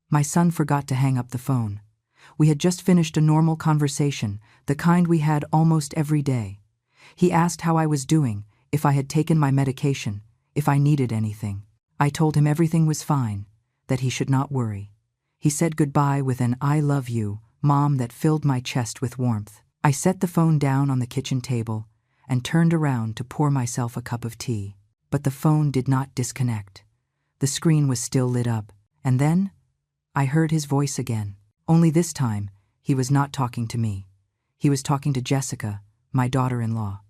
My son forgot to hang up the phone. We had just finished a normal conversation, the kind we had almost every day. He asked how I was doing, if I had taken my medication, if I needed anything. I told him everything was fine, that he should not worry. He said goodbye with an "I love you, Mom" that filled my chest with warmth. I set the phone down on the kitchen table and turned around to pour myself a cup of tea. But the phone did not disconnect. The screen was still lit up, and then I heard his voice again. Only this time, he was not talking to me. He was talking to Jessica, my daughter-in-law.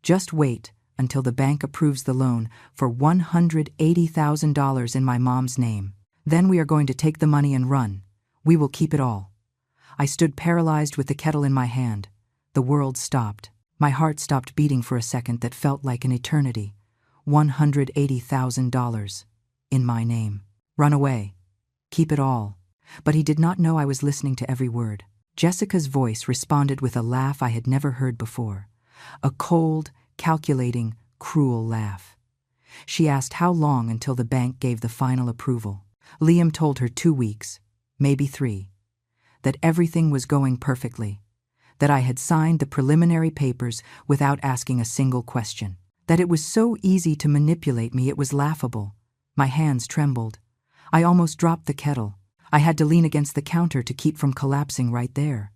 "Just wait until the bank approves the loan for $180,000 in my mom's name. Then we are going to take the money and run. We will keep it all." I stood paralyzed with the kettle in my hand. The world stopped. My heart stopped beating for a second that felt like an eternity. $180,000 in my name. Run away. Keep it all. But he did not know I was listening to every word. Jessica's voice responded with a laugh I had never heard before. A cold, calculating, cruel laugh. She asked how long until the bank gave the final approval. Liam told her 2 weeks, maybe 3. That everything was going perfectly. That I had signed the preliminary papers without asking a single question. That it was so easy to manipulate me it was laughable. My hands trembled. I almost dropped the kettle. I had to lean against the counter to keep from collapsing right there.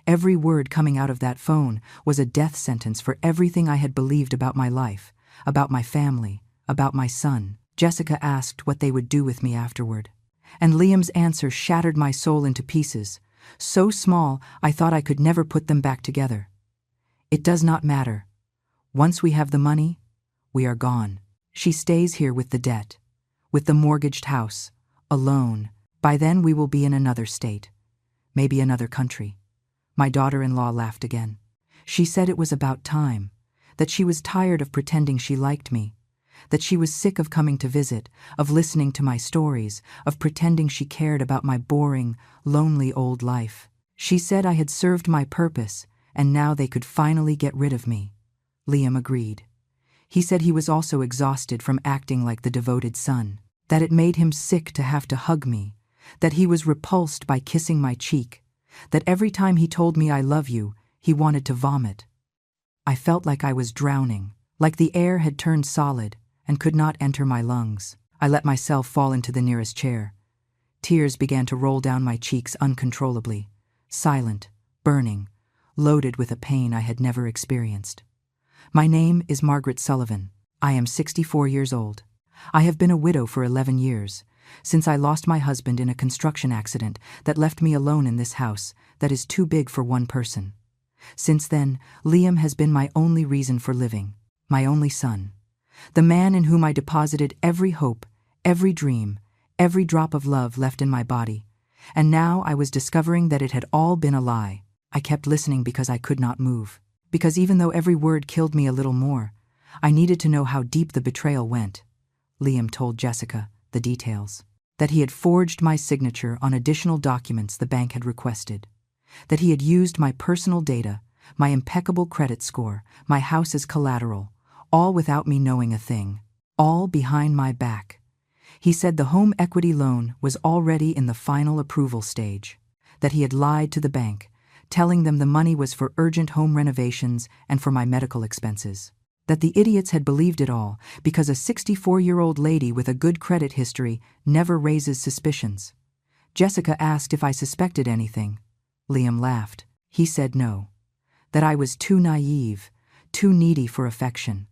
Every word coming out of that phone was a death sentence for everything I had believed about my life, about my family, about my son. Jessica asked what they would do with me afterward. And Liam's answer shattered my soul into pieces, so small I thought I could never put them back together. "It does not matter. Once we have the money, we are gone. She stays here with the debt, with the mortgaged house, alone. By then we will be in another state, maybe another country." My daughter-in-law laughed again. She said it was about time, that she was tired of pretending she liked me, that she was sick of coming to visit, of listening to my stories, of pretending she cared about my boring, lonely old life. She said I had served my purpose, and now they could finally get rid of me. Liam agreed. He said he was also exhausted from acting like the devoted son, that it made him sick to have to hug me, that he was repulsed by kissing my cheek, that every time he told me "I love you," he wanted to vomit. I felt like I was drowning, like the air had turned solid and could not enter my lungs. I let myself fall into the nearest chair. Tears began to roll down my cheeks uncontrollably, silent, burning, loaded with a pain I had never experienced. My name is Margaret Sullivan. I am 64 years old. I have been a widow for 11 years, since I lost my husband in a construction accident that left me alone in this house that is too big for one person. Since then, Liam has been my only reason for living, my only son, the man in whom I deposited every hope, every dream, every drop of love left in my body. And now I was discovering that it had all been a lie. I kept listening because I could not move, because even though every word killed me a little more, I needed to know how deep the betrayal went. Liam told Jessica the details, that he had forged my signature on additional documents the bank had requested, that he had used my personal data, my impeccable credit score, my house as collateral, all without me knowing a thing, all behind my back. He said the home equity loan was already in the final approval stage, that he had lied to the bank, telling them the money was for urgent home renovations and for my medical expenses, that the idiots had believed it all because a 64-year-old lady with a good credit history never raises suspicions. Jessica asked if I suspected anything. Liam laughed. He said no, that I was too naive, too needy for affection,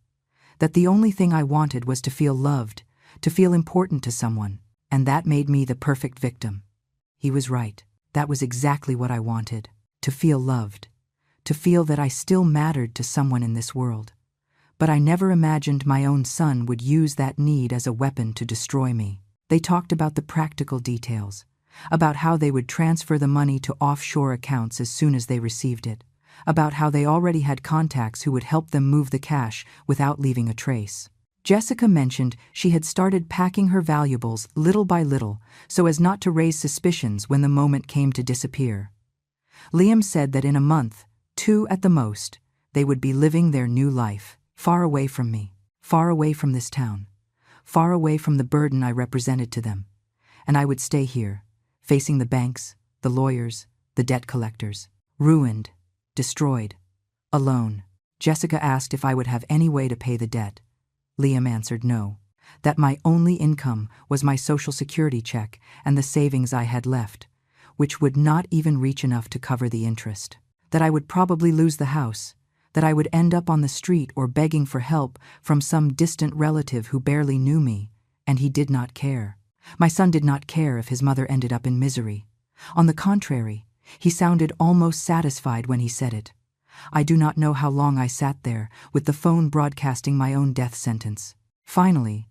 that the only thing I wanted was to feel loved, to feel important to someone, and that made me the perfect victim. He was right. That was exactly what I wanted, to feel loved, to feel that I still mattered to someone in this world. But I never imagined my own son would use that need as a weapon to destroy me. They talked about the practical details, about how they would transfer the money to offshore accounts as soon as they received it, about how they already had contacts who would help them move the cash without leaving a trace. Jessica mentioned she had started packing her valuables little by little so as not to raise suspicions when the moment came to disappear. Liam said that in a month, 2 at the most, they would be living their new life, far away from me, far away from this town, far away from the burden I represented to them. And I would stay here, facing the banks, the lawyers, the debt collectors. Ruined, destroyed, alone. Jessica asked if I would have any way to pay the debt. Liam answered no. That my only income was my Social Security check and the savings I had left, which would not even reach enough to cover the interest. That I would probably lose the house, that I would end up on the street or begging for help from some distant relative who barely knew me, and he did not care. My son did not care if his mother ended up in misery. On the contrary, he sounded almost satisfied when he said it. I do not know how long I sat there, with the phone broadcasting my own death sentence. Finally,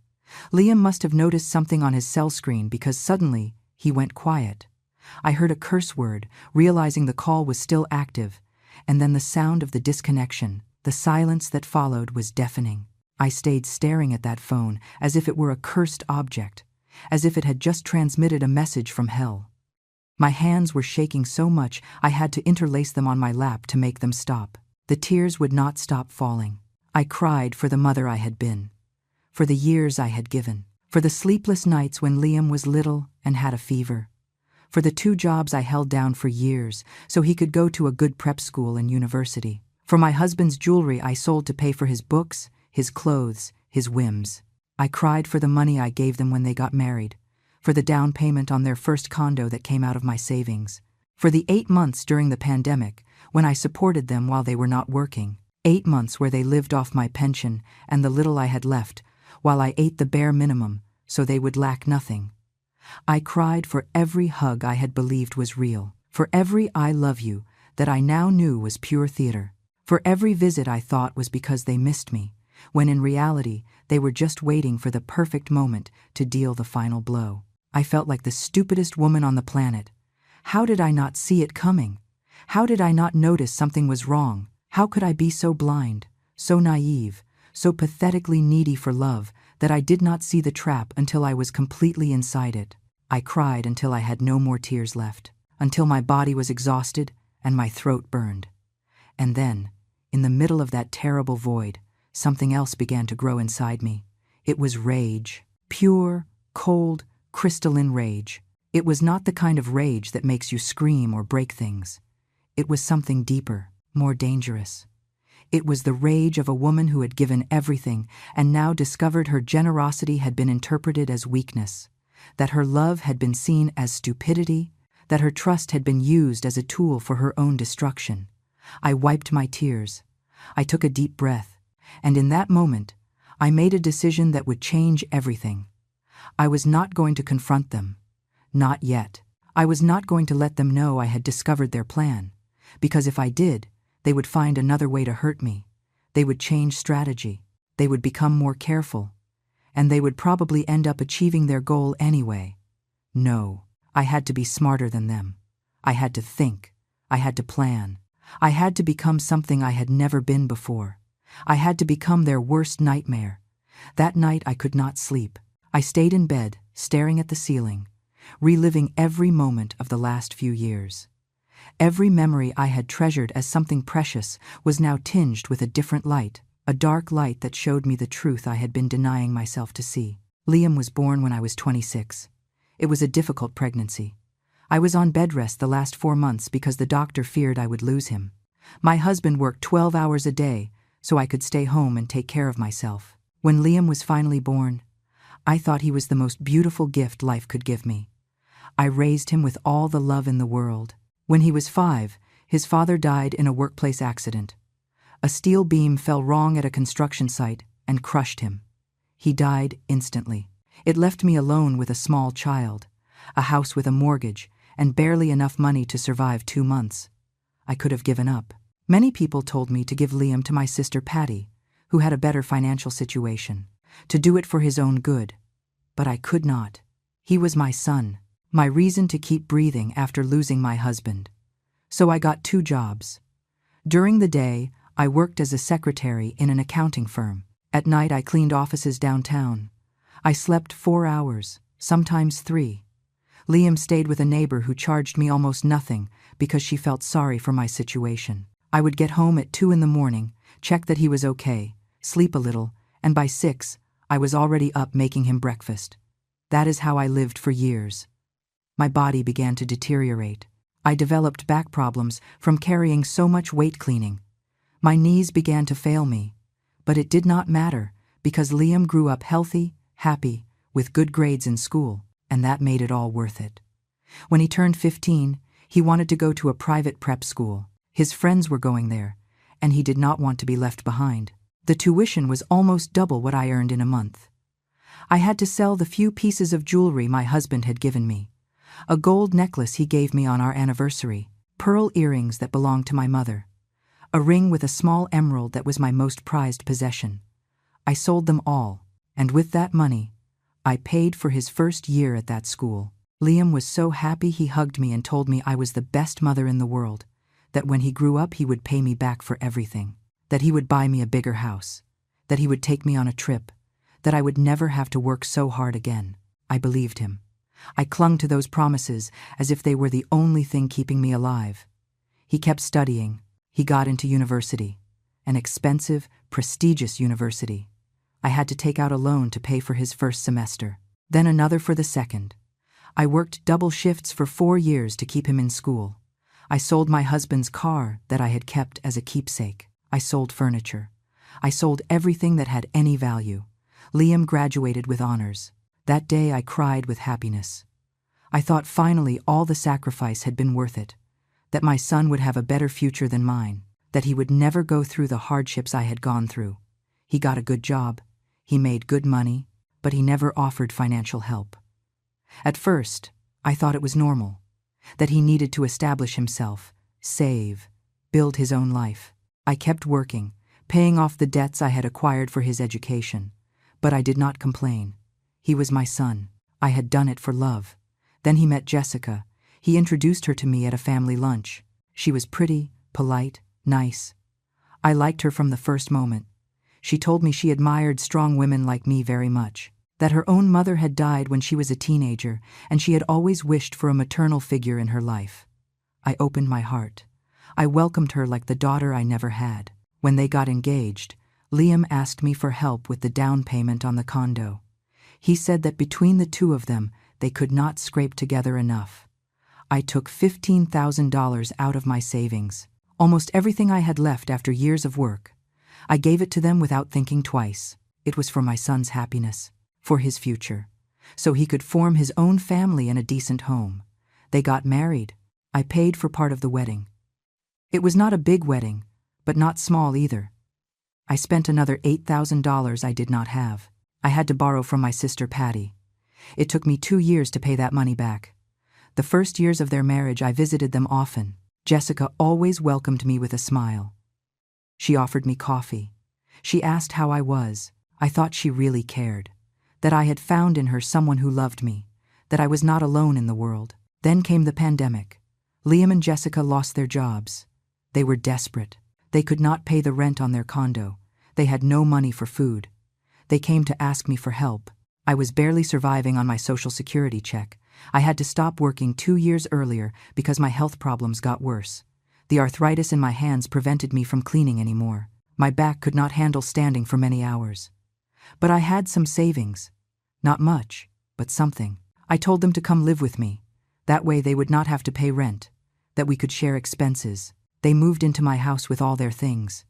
Liam must have noticed something on his cell screen because suddenly he went quiet. I heard a curse word, realizing the call was still active, and then the sound of the disconnection. The silence that followed was deafening. I stayed staring at that phone as if it were a cursed object, as if it had just transmitted a message from hell. My hands were shaking so much I had to interlace them on my lap to make them stop. The tears would not stop falling. I cried for the mother I had been, for the years I had given, for the sleepless nights when Liam was little and had a fever, for the 2 jobs I held down for years so he could go to a good prep school and university, for my husband's jewelry I sold to pay for his books, his clothes, his whims. I cried for the money I gave them when they got married, for the down payment on their first condo that came out of my savings, for the 8 months during the pandemic when I supported them while they were not working, 8 months where they lived off my pension and the little I had left, while I ate the bare minimum so they would lack nothing. I cried for every hug I had believed was real, for every I love you that I now knew was pure theater, for every visit I thought was because they missed me, when in reality they were just waiting for the perfect moment to deal the final blow. I felt like the stupidest woman on the planet. How did I not see it coming? How did I not notice something was wrong? How could I be so blind, so naive, so pathetically needy for love that I did not see the trap until I was completely inside it? I cried until I had no more tears left, until my body was exhausted and my throat burned. And then, in the middle of that terrible void, something else began to grow inside me. It was rage. Pure, cold, crystalline rage. It was not the kind of rage that makes you scream or break things. It was something deeper, more dangerous. It was the rage of a woman who had given everything and now discovered her generosity had been interpreted as weakness, that her love had been seen as stupidity, that her trust had been used as a tool for her own destruction. I wiped my tears. I took a deep breath, and in that moment, I made a decision that would change everything. I was not going to confront them. Not yet. I was not going to let them know I had discovered their plan, because if I did, they would find another way to hurt me. They would change strategy. They would become more careful. And they would probably end up achieving their goal anyway. No, I had to be smarter than them. I had to think. I had to plan. I had to become something I had never been before. I had to become their worst nightmare. That night I could not sleep. I stayed in bed, staring at the ceiling, reliving every moment of the last few years. Every memory I had treasured as something precious was now tinged with a different light, a dark light that showed me the truth I had been denying myself to see. Liam was born when I was 26. It was a difficult pregnancy. I was on bed rest the last 4 months because the doctor feared I would lose him. My husband worked 12 hours a day so I could stay home and take care of myself. When Liam was finally born, I thought he was the most beautiful gift life could give me. I raised him with all the love in the world. When he was 5, his father died in a workplace accident. A steel beam fell wrong at a construction site and crushed him. He died instantly. It left me alone with a small child, a house with a mortgage, and barely enough money to survive 2 months. I could have given up. Many people told me to give Liam to my sister Patty, who had a better financial situation, to do it for his own good. But I could not. He was my son, my reason to keep breathing after losing my husband. So I got 2 jobs. During the day, I worked as a secretary in an accounting firm. At night, I cleaned offices downtown. I slept 4 hours, sometimes 3. Liam stayed with a neighbor who charged me almost nothing because she felt sorry for my situation. I would get home at 2 in the morning, check that he was okay, sleep a little, and by 6, I was already up making him breakfast. That is how I lived for years. My body began to deteriorate. I developed back problems from carrying so much weight cleaning. My knees began to fail me. But it did not matter, because Liam grew up healthy, happy, with good grades in school, and that made it all worth it. When he turned 15, he wanted to go to a private prep school. His friends were going there, and he did not want to be left behind. The tuition was almost double what I earned in a month. I had to sell the few pieces of jewelry my husband had given me. A gold necklace he gave me on our anniversary, pearl earrings that belonged to my mother, a ring with a small emerald that was my most prized possession. I sold them all, and with that money, I paid for his first year at that school. Liam was so happy he hugged me and told me I was the best mother in the world, that when he grew up he would pay me back for everything, that he would buy me a bigger house, that he would take me on a trip, that I would never have to work so hard again. I believed him. I clung to those promises as if they were the only thing keeping me alive. He kept studying. He got into university, an expensive, prestigious university. I had to take out a loan to pay for his first semester, then another for the second. I worked double shifts for 4 years to keep him in school. I sold my husband's car that I had kept as a keepsake. I sold furniture. I sold everything that had any value. Liam graduated with honors. That day I cried with happiness. I thought finally all the sacrifice had been worth it, that my son would have a better future than mine, that he would never go through the hardships I had gone through. He got a good job. He made good money, but he never offered financial help. At first, I thought it was normal, that he needed to establish himself, save, build his own life. I kept working, paying off the debts I had acquired for his education, but I did not complain. He was my son. I had done it for love. Then he met Jessica. He introduced her to me at a family lunch. She was pretty, polite, nice. I liked her from the first moment. She told me she admired strong women like me very much, that her own mother had died when she was a teenager, and she had always wished for a maternal figure in her life. I opened my heart. I welcomed her like the daughter I never had. When they got engaged, Liam asked me for help with the down payment on the condo. He said that between the two of them, they could not scrape together enough. I took $15,000 out of my savings, almost everything I had left after years of work. I gave it to them without thinking twice. It was for my son's happiness, for his future, so he could form his own family in a decent home. They got married. I paid for part of the wedding. It was not a big wedding, but not small either. I spent another $8,000 I did not have. I had to borrow from my sister Patty. It took me 2 years to pay that money back. The first years of their marriage I visited them often. Jessica always welcomed me with a smile. She offered me coffee. She asked how I was. I thought she really cared, that I had found in her someone who loved me, that I was not alone in the world. Then came the pandemic. Liam and Jessica lost their jobs. They were desperate. They could not pay the rent on their condo. They had no money for food. They came to ask me for help. I was barely surviving on my Social Security check. I had to stop working 2 years earlier because my health problems got worse. The arthritis in my hands prevented me from cleaning anymore. My back could not handle standing for many hours. But I had some savings. Not much, but something. I told them to come live with me. That way they would not have to pay rent, that we could share expenses. They moved into my house with all their things.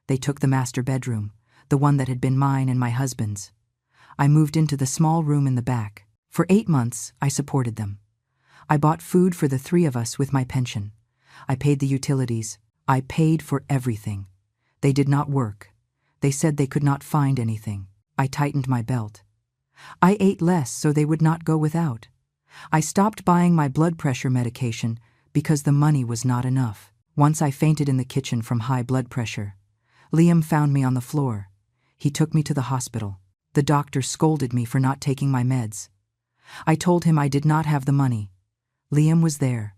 They took the master bedroom, the one that had been mine and my husband's. I moved into the small room in the back. For 8 months, I supported them. I bought food for the 3 of us with my pension. I paid the utilities. I paid for everything. They did not work. They said they could not find anything. I tightened my belt. I ate less so they would not go without. I stopped buying my blood pressure medication because the money was not enough. Once I fainted in the kitchen from high blood pressure. Liam found me on the floor. He took me to the hospital. The doctor scolded me for not taking my meds. I told him I did not have the money. Liam was there,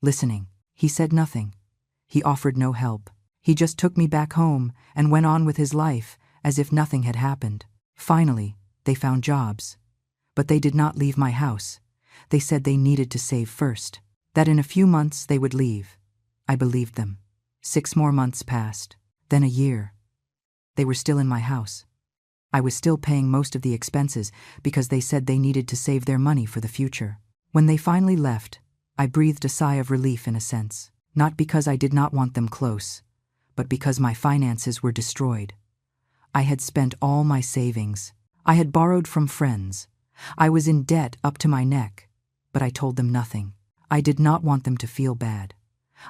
listening. He said nothing. He offered no help. He just took me back home and went on with his life as if nothing had happened. Finally, they found jobs. But they did not leave my house. They said they needed to save first, that in a few months they would leave. I believed them. 6 more months passed, then a year. They were still in my house. I was still paying most of the expenses because they said they needed to save their money for the future. When they finally left, I breathed a sigh of relief in a sense, not because I did not want them close, but because my finances were destroyed. I had spent all my savings. I had borrowed from friends. I was in debt up to my neck, but I told them nothing. I did not want them to feel bad.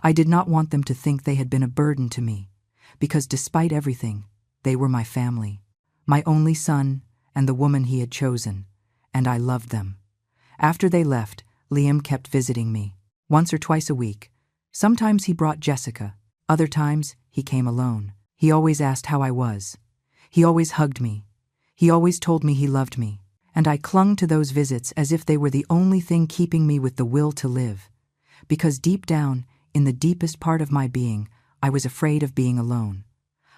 I did not want them to think they had been a burden to me, because despite everything, they were my family, my only son and the woman he had chosen, and I loved them. After they left, Liam kept visiting me, once or twice a week. Sometimes he brought Jessica, other times he came alone. He always asked how I was. He always hugged me. He always told me he loved me, and I clung to those visits as if they were the only thing keeping me with the will to live. Because deep down, in the deepest part of my being, I was afraid of being alone.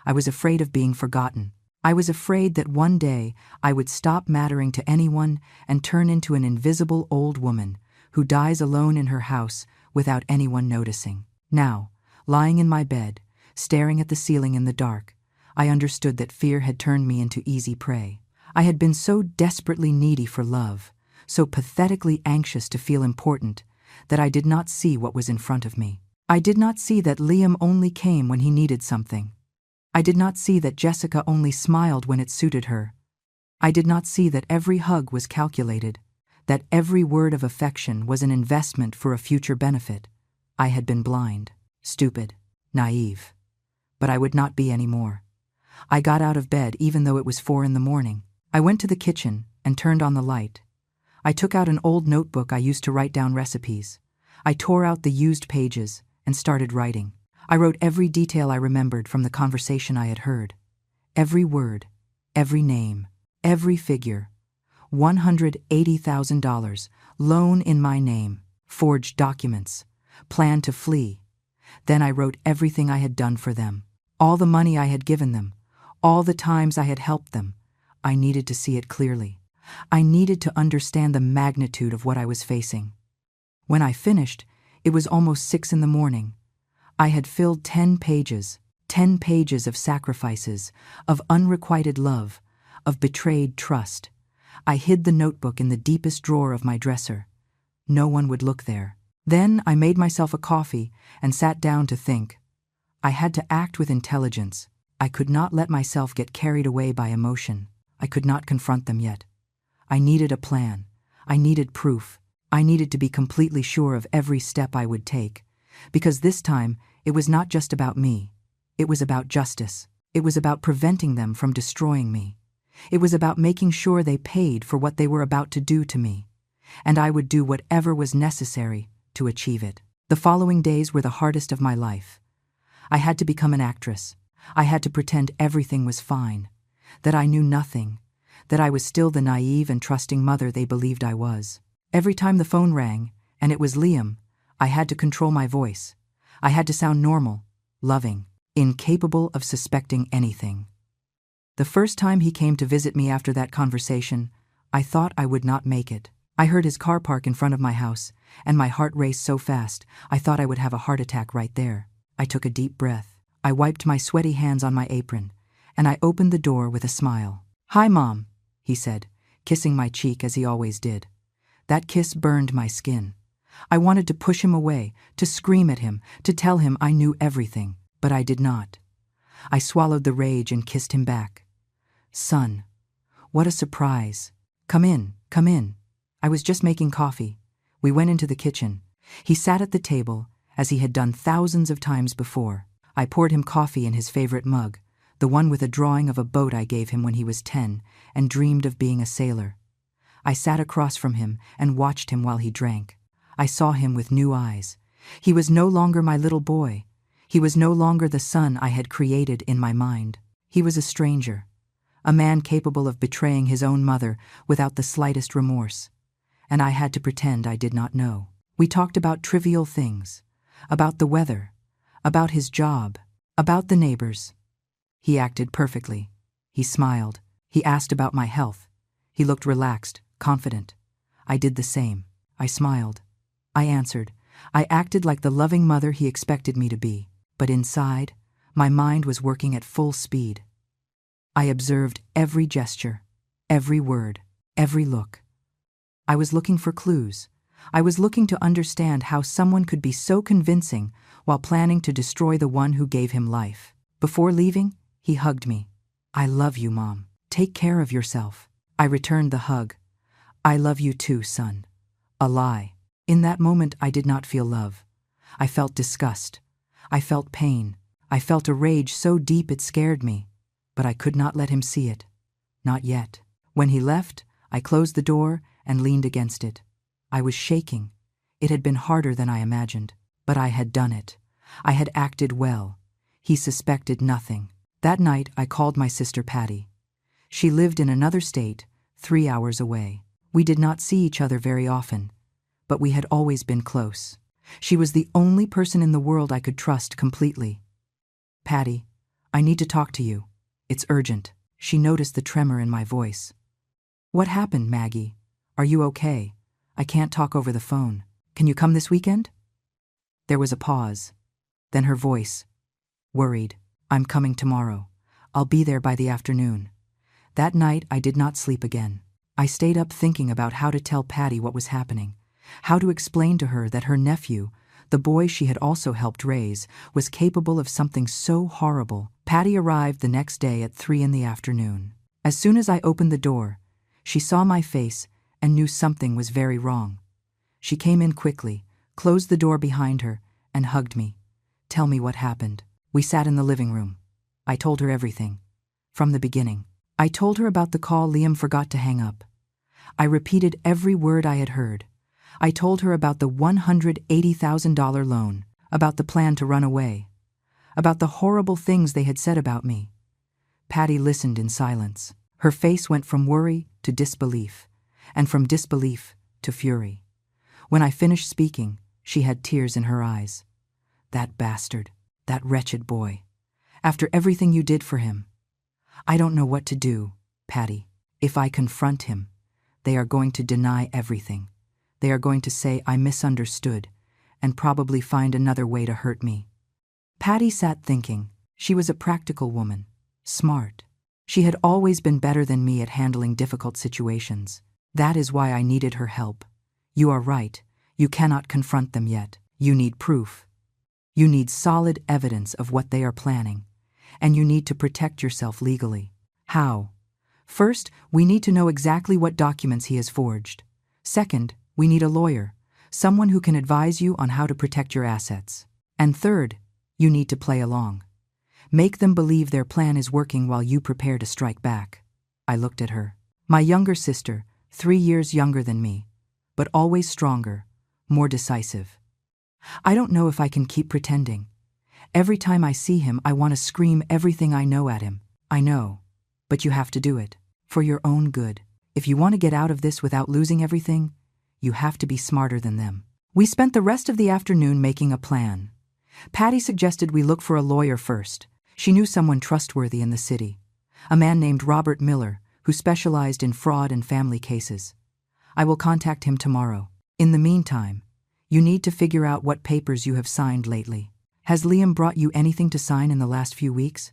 I was afraid of being forgotten. I was afraid that one day I would stop mattering to anyone and turn into an invisible old woman who dies alone in her house without anyone noticing. Now, lying in my bed, staring at the ceiling in the dark, I understood that fear had turned me into easy prey. I had been so desperately needy for love, so pathetically anxious to feel important, that I did not see what was in front of me. I did not see that Liam only came when he needed something. I did not see that Jessica only smiled when it suited her. I did not see that every hug was calculated, that every word of affection was an investment for a future benefit. I had been blind, stupid, naive. But I would not be anymore. I got out of bed even though it was 4 a.m. I went to the kitchen and turned on the light. I took out an old notebook I used to write down recipes. I tore out the used pages and started writing. I wrote every detail I remembered from the conversation I had heard. Every word, every name, every figure. $180,000, loan in my name, forged documents, plan to flee. Then I wrote everything I had done for them, all the money I had given them, all the times I had helped them. I needed to see it clearly. I needed to understand the magnitude of what I was facing. When I finished, it was almost 6 a.m. I had filled 10 pages of sacrifices, of unrequited love, of betrayed trust. I hid the notebook in the deepest drawer of my dresser. No one would look there. Then I made myself a coffee and sat down to think. I had to act with intelligence. I could not let myself get carried away by emotion. I could not confront them yet. I needed a plan. I needed proof. I needed to be completely sure of every step I would take. Because this time, it was not just about me. It was about justice. It was about preventing them from destroying me. It was about making sure they paid for what they were about to do to me. And I would do whatever was necessary to achieve it. The following days were the hardest of my life. I had to become an actress. I had to pretend everything was fine, that I knew nothing, that I was still the naive and trusting mother they believed I was. Every time the phone rang, and it was Liam, I had to control my voice. I had to sound normal, loving, incapable of suspecting anything. The first time he came to visit me after that conversation, I thought I would not make it. I heard his car park in front of my house, and my heart raced so fast, I thought I would have a heart attack right there. I took a deep breath. I wiped my sweaty hands on my apron, and I opened the door with a smile. "Hi, Mom," he said, kissing my cheek as he always did. That kiss burned my skin. I wanted to push him away, to scream at him, to tell him I knew everything, but I did not. I swallowed the rage and kissed him back. "Son, what a surprise. Come in, come in." I was just making coffee. We went into the kitchen. He sat at the table, as he had done thousands of times before. I poured him coffee in his favorite mug, the one with a drawing of a boat I gave him when he was 10 and dreamed of being a sailor. I sat across from him and watched him while he drank. I saw him with new eyes. He was no longer my little boy. He was no longer the son I had created in my mind. He was a stranger, a man capable of betraying his own mother without the slightest remorse. And I had to pretend I did not know. We talked about trivial things, about the weather, about his job, about the neighbors. He acted perfectly. He smiled. He asked about my health. He looked relaxed, confident. I did the same. I smiled. I answered. I acted like the loving mother he expected me to be. But inside, my mind was working at full speed. I observed every gesture, every word, every look. I was looking for clues. I was looking to understand how someone could be so convincing while planning to destroy the one who gave him life. Before leaving, he hugged me. "I love you, Mom. Take care of yourself." I returned the hug. "I love you too, son." A lie. In that moment, I did not feel love. I felt disgust. I felt pain. I felt a rage so deep it scared me. But I could not let him see it. Not yet. When he left, I closed the door and leaned against it. I was shaking. It had been harder than I imagined. But I had done it. I had acted well. He suspected nothing. That night, I called my sister Patty. She lived in another state, 3 hours away. We did not see each other very often, but we had always been close. She was the only person in the world I could trust completely. "Patty, I need to talk to you. It's urgent." She noticed the tremor in my voice. "What happened, Maggie? Are you okay? I can't talk over the phone. Can you come this weekend?" There was a pause. Then her voice, worried. "I'm coming tomorrow. I'll be there by the afternoon." That night, I did not sleep again. I stayed up thinking about how to tell Patty what was happening, how to explain to her that her nephew, the boy she had also helped raise, was capable of something so horrible. Patty arrived the next day at 3 in the afternoon. As soon as I opened the door, she saw my face and knew something was very wrong. She came in quickly, closed the door behind her, and hugged me. "Tell me what happened." We sat in the living room. I told her everything. From the beginning. I told her about the call Liam forgot to hang up. I repeated every word I had heard. I told her about the $180,000 loan, about the plan to run away, about the horrible things they had said about me. Patty listened in silence. Her face went from worry to disbelief, and from disbelief to fury. When I finished speaking, she had tears in her eyes. "That bastard, that wretched boy. After everything you did for him. I don't know what to do, Patty. If I confront him, they are going to deny everything. They are going to say I misunderstood and probably find another way to hurt me." Patty sat thinking. She was a practical woman, smart. She had always been better than me at handling difficult situations. "That is why I needed her help. You are right. You cannot confront them yet. You need proof. You need solid evidence of what they are planning, and you need to protect yourself legally." "How?" "First, we need to know exactly what documents he has forged. Second, we need a lawyer, someone who can advise you on how to protect your assets. And third, you need to play along. Make them believe their plan is working while you prepare to strike back." I looked at her. My younger sister, 3 years younger than me, but always stronger, more decisive. "I don't know if I can keep pretending. Every time I see him, I want to scream everything I know at him." "I know, but you have to do it, for your own good. If you want to get out of this without losing everything, you have to be smarter than them." We spent the rest of the afternoon making a plan. Patty suggested we look for a lawyer first. She knew someone trustworthy in the city, a man named Robert Miller, who specialized in fraud and family cases. "I will contact him tomorrow. In the meantime, you need to figure out what papers you have signed lately. Has Liam brought you anything to sign in the last few weeks?"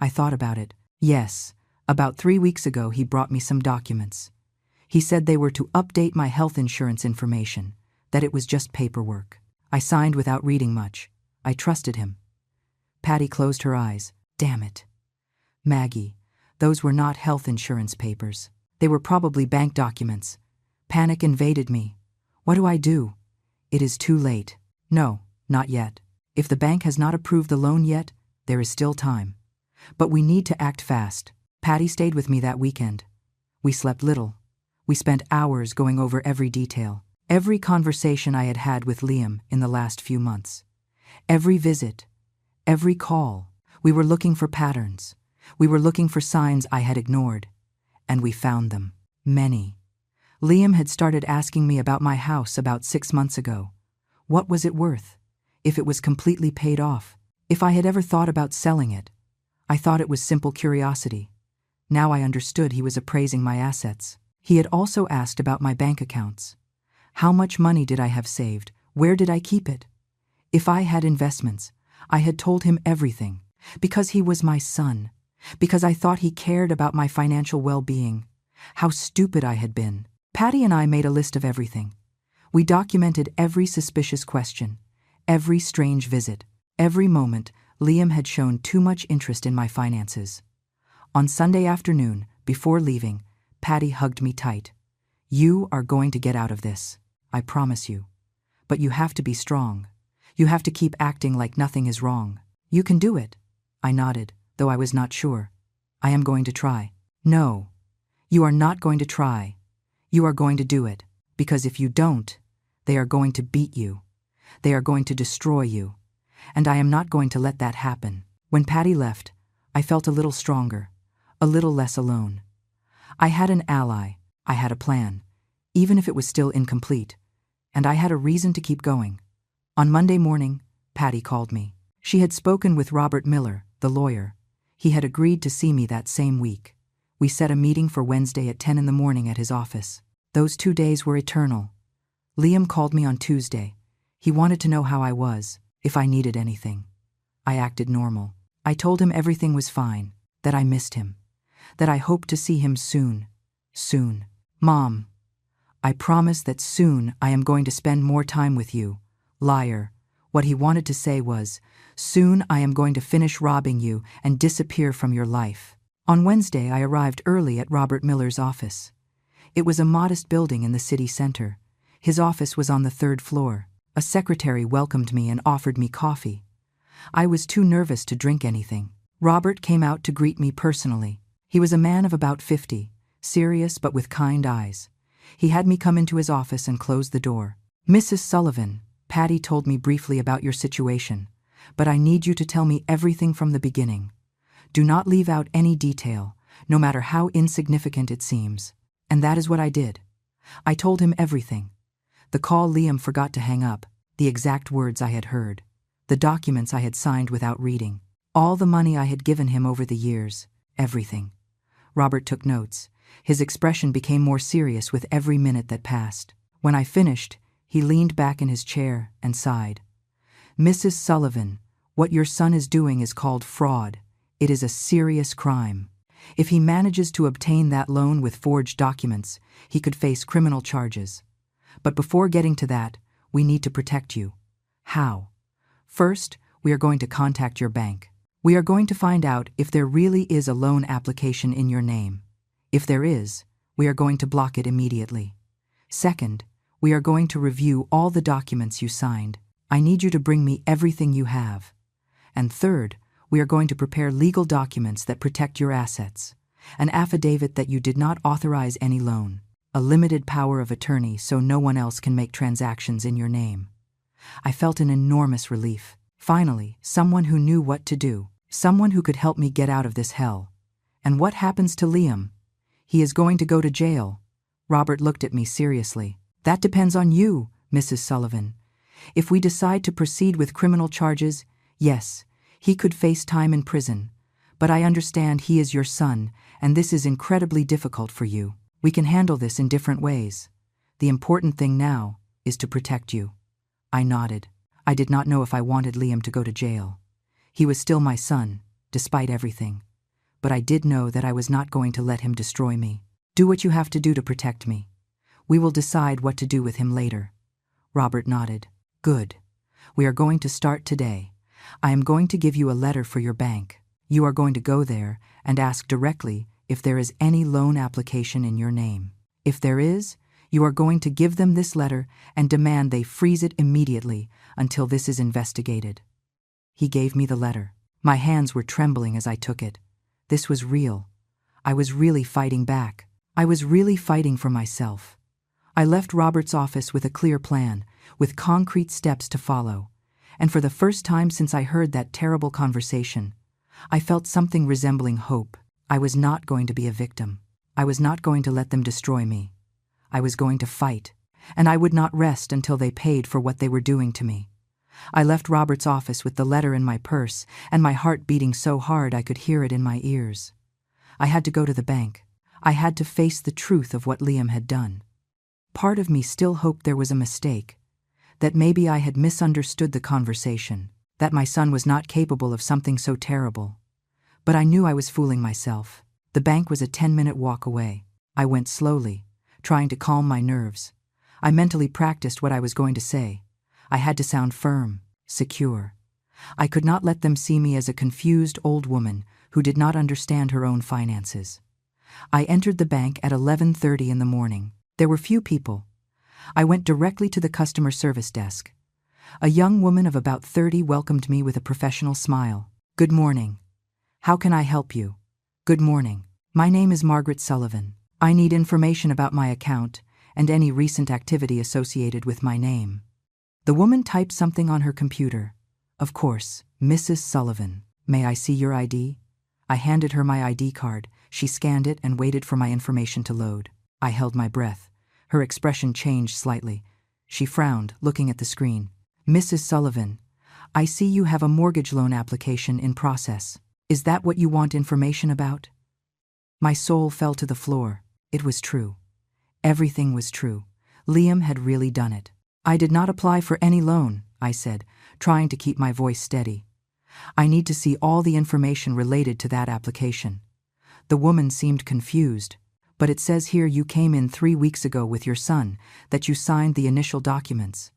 I thought about it. Yes, about 3 weeks ago he brought me some documents. He said they were to update my health insurance information, that it was just paperwork. I signed without reading much. I trusted him. Patty closed her eyes. "Damn it. Maggie, those were not health insurance papers. They were probably bank documents." Panic invaded me. What do I do? It is too late. No, not yet. If the bank has not approved the loan yet, there is still time. But we need to act fast. Patty stayed with me that weekend. We slept little. We spent hours going over every detail, every conversation I had had with Liam in the last few months. Every visit, every call. We were looking for patterns. We were looking for signs I had ignored. And we found them. Many. Liam had started asking me about my house about 6 months ago. What was it worth? If it was completely paid off? If I had ever thought about selling it? I thought it was simple curiosity. Now I understood he was appraising my assets. He had also asked about my bank accounts. How much money did I have saved? Where did I keep it? If I had investments, I had told him everything. Because he was my son. Because I thought he cared about my financial well-being. How stupid I had been. Patty and I made a list of everything. We documented every suspicious question, every strange visit, every moment Liam had shown too much interest in my finances. On Sunday afternoon, before leaving, Patty hugged me tight. "You are going to get out of this, I promise you. But you have to be strong. You have to keep acting like nothing is wrong. You can do it." I nodded, though I was not sure. "I am going to try." "No, you are not going to try. You are going to do it, because if you don't, they are going to beat you. They are going to destroy you. And I am not going to let that happen." When Patty left, I felt a little stronger, a little less alone. I had an ally, I had a plan, even if it was still incomplete, and I had a reason to keep going. On Monday morning, Patty called me. She had spoken with Robert Miller, the lawyer. He had agreed to see me that same week. We set a meeting for Wednesday at 10 in the morning at his office. Those 2 days were eternal. Liam called me on Tuesday. He wanted to know how I was, if I needed anything. I acted normal. I told him everything was fine, that I missed him, that I hoped to see him soon. Soon. "Mom, I promise that soon I am going to spend more time with you." Liar. What he wanted to say was, "Soon I am going to finish robbing you and disappear from your life." On Wednesday, I arrived early at Robert Miller's office. It was a modest building in the city center. His office was on the 3rd floor. A secretary welcomed me and offered me coffee. I was too nervous to drink anything. Robert came out to greet me personally. He was a man of about 50, serious but with kind eyes. He had me come into his office and close the door. "Mrs. Sullivan, Patty told me briefly about your situation, but I need you to tell me everything from the beginning. Do not leave out any detail, no matter how insignificant it seems." And that is what I did. I told him everything. The call Liam forgot to hang up, the exact words I had heard, the documents I had signed without reading, all the money I had given him over the years, everything. Robert took notes. His expression became more serious with every minute that passed. When I finished, he leaned back in his chair and sighed. "Mrs. Sullivan, what your son is doing is called fraud. It is a serious crime. If he manages to obtain that loan with forged documents, he could face criminal charges. But before getting to that, we need to protect you." "How?" "First, we are going to contact your bank. We are going to find out if there really is a loan application in your name. If there is, we are going to block it immediately. Second, we are going to review all the documents you signed. I need you to bring me everything you have. And third, we are going to prepare legal documents that protect your assets. An affidavit that you did not authorize any loan. A limited power of attorney so no one else can make transactions in your name." I felt an enormous relief. Finally, someone who knew what to do. Someone who could help me get out of this hell. And what happens to Liam? "He is going to go to jail." Robert looked at me seriously. "That depends on you, Mrs. Sullivan. If we decide to proceed with criminal charges, yes, he could face time in prison. But I understand he is your son, and this is incredibly difficult for you. We can handle this in different ways. The important thing now is to protect you." I nodded. I did not know if I wanted Liam to go to jail. He was still my son, despite everything. But I did know that I was not going to let him destroy me. "Do what you have to do to protect me. We will decide what to do with him later." Robert nodded. "Good. We are going to start today. I am going to give you a letter for your bank. You are going to go there and ask directly if there is any loan application in your name. If there is, you are going to give them this letter and demand they freeze it immediately until this is investigated." He gave me the letter. My hands were trembling as I took it. This was real. I was really fighting back. I was really fighting for myself. I left Robert's office with a clear plan, with concrete steps to follow. And for the first time since I heard that terrible conversation, I felt something resembling hope. I was not going to be a victim. I was not going to let them destroy me. I was going to fight, and I would not rest until they paid for what they were doing to me. I left Robert's office with the letter in my purse and my heart beating so hard I could hear it in my ears. I had to go to the bank. I had to face the truth of what Liam had done. Part of me still hoped there was a mistake, that maybe I had misunderstood the conversation, that my son was not capable of something so terrible. But I knew I was fooling myself. The bank was a 10-minute walk away. I went slowly, trying to calm my nerves. I mentally practiced what I was going to say. I had to sound firm, secure. I could not let them see me as a confused old woman who did not understand her own finances. I entered the bank at 11:30 in the morning. There were few people. I went directly to the customer service desk. A young woman of about 30 welcomed me with a professional smile. "Good morning. How can I help you?" "Good morning. My name is Margaret Sullivan. I need information about my account and any recent activity associated with my name." The woman typed something on her computer. "Of course, Mrs. Sullivan. May I see your ID?" I handed her my ID card. She scanned it and waited for my information to load. I held my breath. Her expression changed slightly. She frowned, looking at the screen. "Mrs. Sullivan, I see you have a mortgage loan application in process. Is that what you want information about?" My soul fell to the floor. It was true. Everything was true. Liam had really done it. "I did not apply for any loan," I said, trying to keep my voice steady. "I need to see all the information related to that application." The woman seemed confused. "But it says here you came in 3 weeks ago with your son, that you signed the initial documents.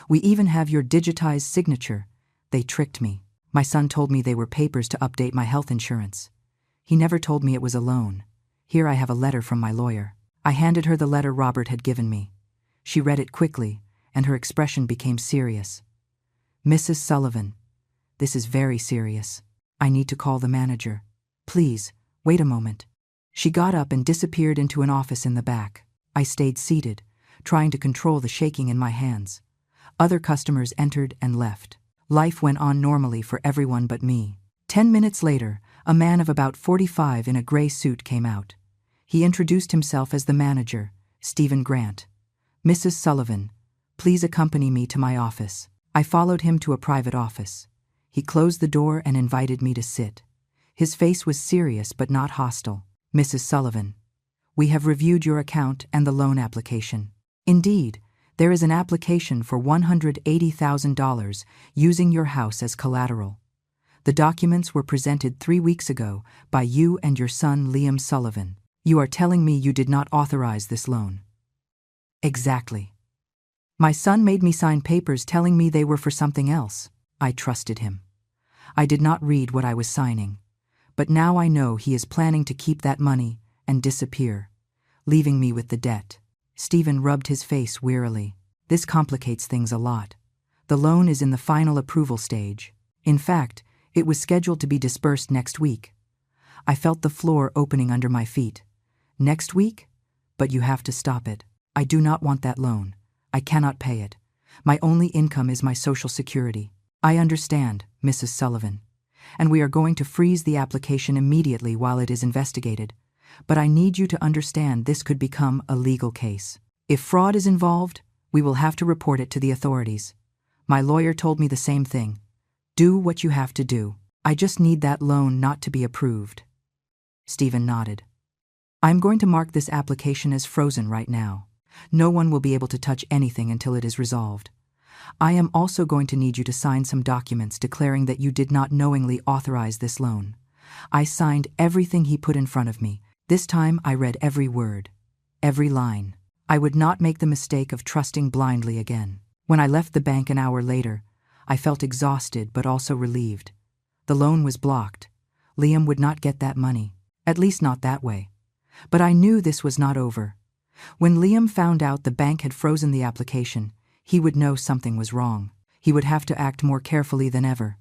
We even have your digitized signature." They tricked me. My son told me they were papers to update my health insurance. He never told me it was a loan. Here I have a letter from my lawyer. I handed her the letter Robert had given me. She read it quickly, and her expression became serious. "Mrs. Sullivan, this is very serious. I need to call the manager. Please, wait a moment." She got up and disappeared into an office in the back. I stayed seated, trying to control the shaking in my hands. Other customers entered and left. Life went on normally for everyone but me. 10 minutes later, a man of about 45 in a gray suit came out. He introduced himself as the manager, Stephen Grant. "Mrs. Sullivan, please accompany me to my office." I followed him to a private office. He closed the door and invited me to sit. His face was serious but not hostile. "Mrs. Sullivan, we have reviewed your account and the loan application. Indeed, there is an application for $180,000 using your house as collateral. The documents were presented 3 weeks ago by you and your son Liam Sullivan. You are telling me you did not authorize this loan?" "Exactly. My son made me sign papers telling me they were for something else." I trusted him. I did not read what I was signing. But now I know he is planning to keep that money and disappear, leaving me with the debt. Stephen rubbed his face wearily. "This complicates things a lot. The loan is in the final approval stage. In fact, it was scheduled to be disbursed next week." I felt the floor opening under my feet. "Next week? But you have to stop it. I do not want that loan. I cannot pay it. My only income is my Social Security." "I understand, Mrs. Sullivan, and we are going to freeze the application immediately while it is investigated. But I need you to understand this could become a legal case. If fraud is involved, we will have to report it to the authorities. My lawyer told me the same thing. Do what you have to do. I just need that loan not to be approved." Stephen nodded. "I'm going to mark this application as frozen right now. No one will be able to touch anything until it is resolved. I am also going to need you to sign some documents declaring that you did not knowingly authorize this loan." I signed everything he put in front of me. This time I read every word, every line. I would not make the mistake of trusting blindly again. When I left the bank an hour later, I felt exhausted but also relieved. The loan was blocked. Liam would not get that money, at least not that way. But I knew this was not over. When Liam found out the bank had frozen the application, he would know something was wrong. He would have to act more carefully than ever.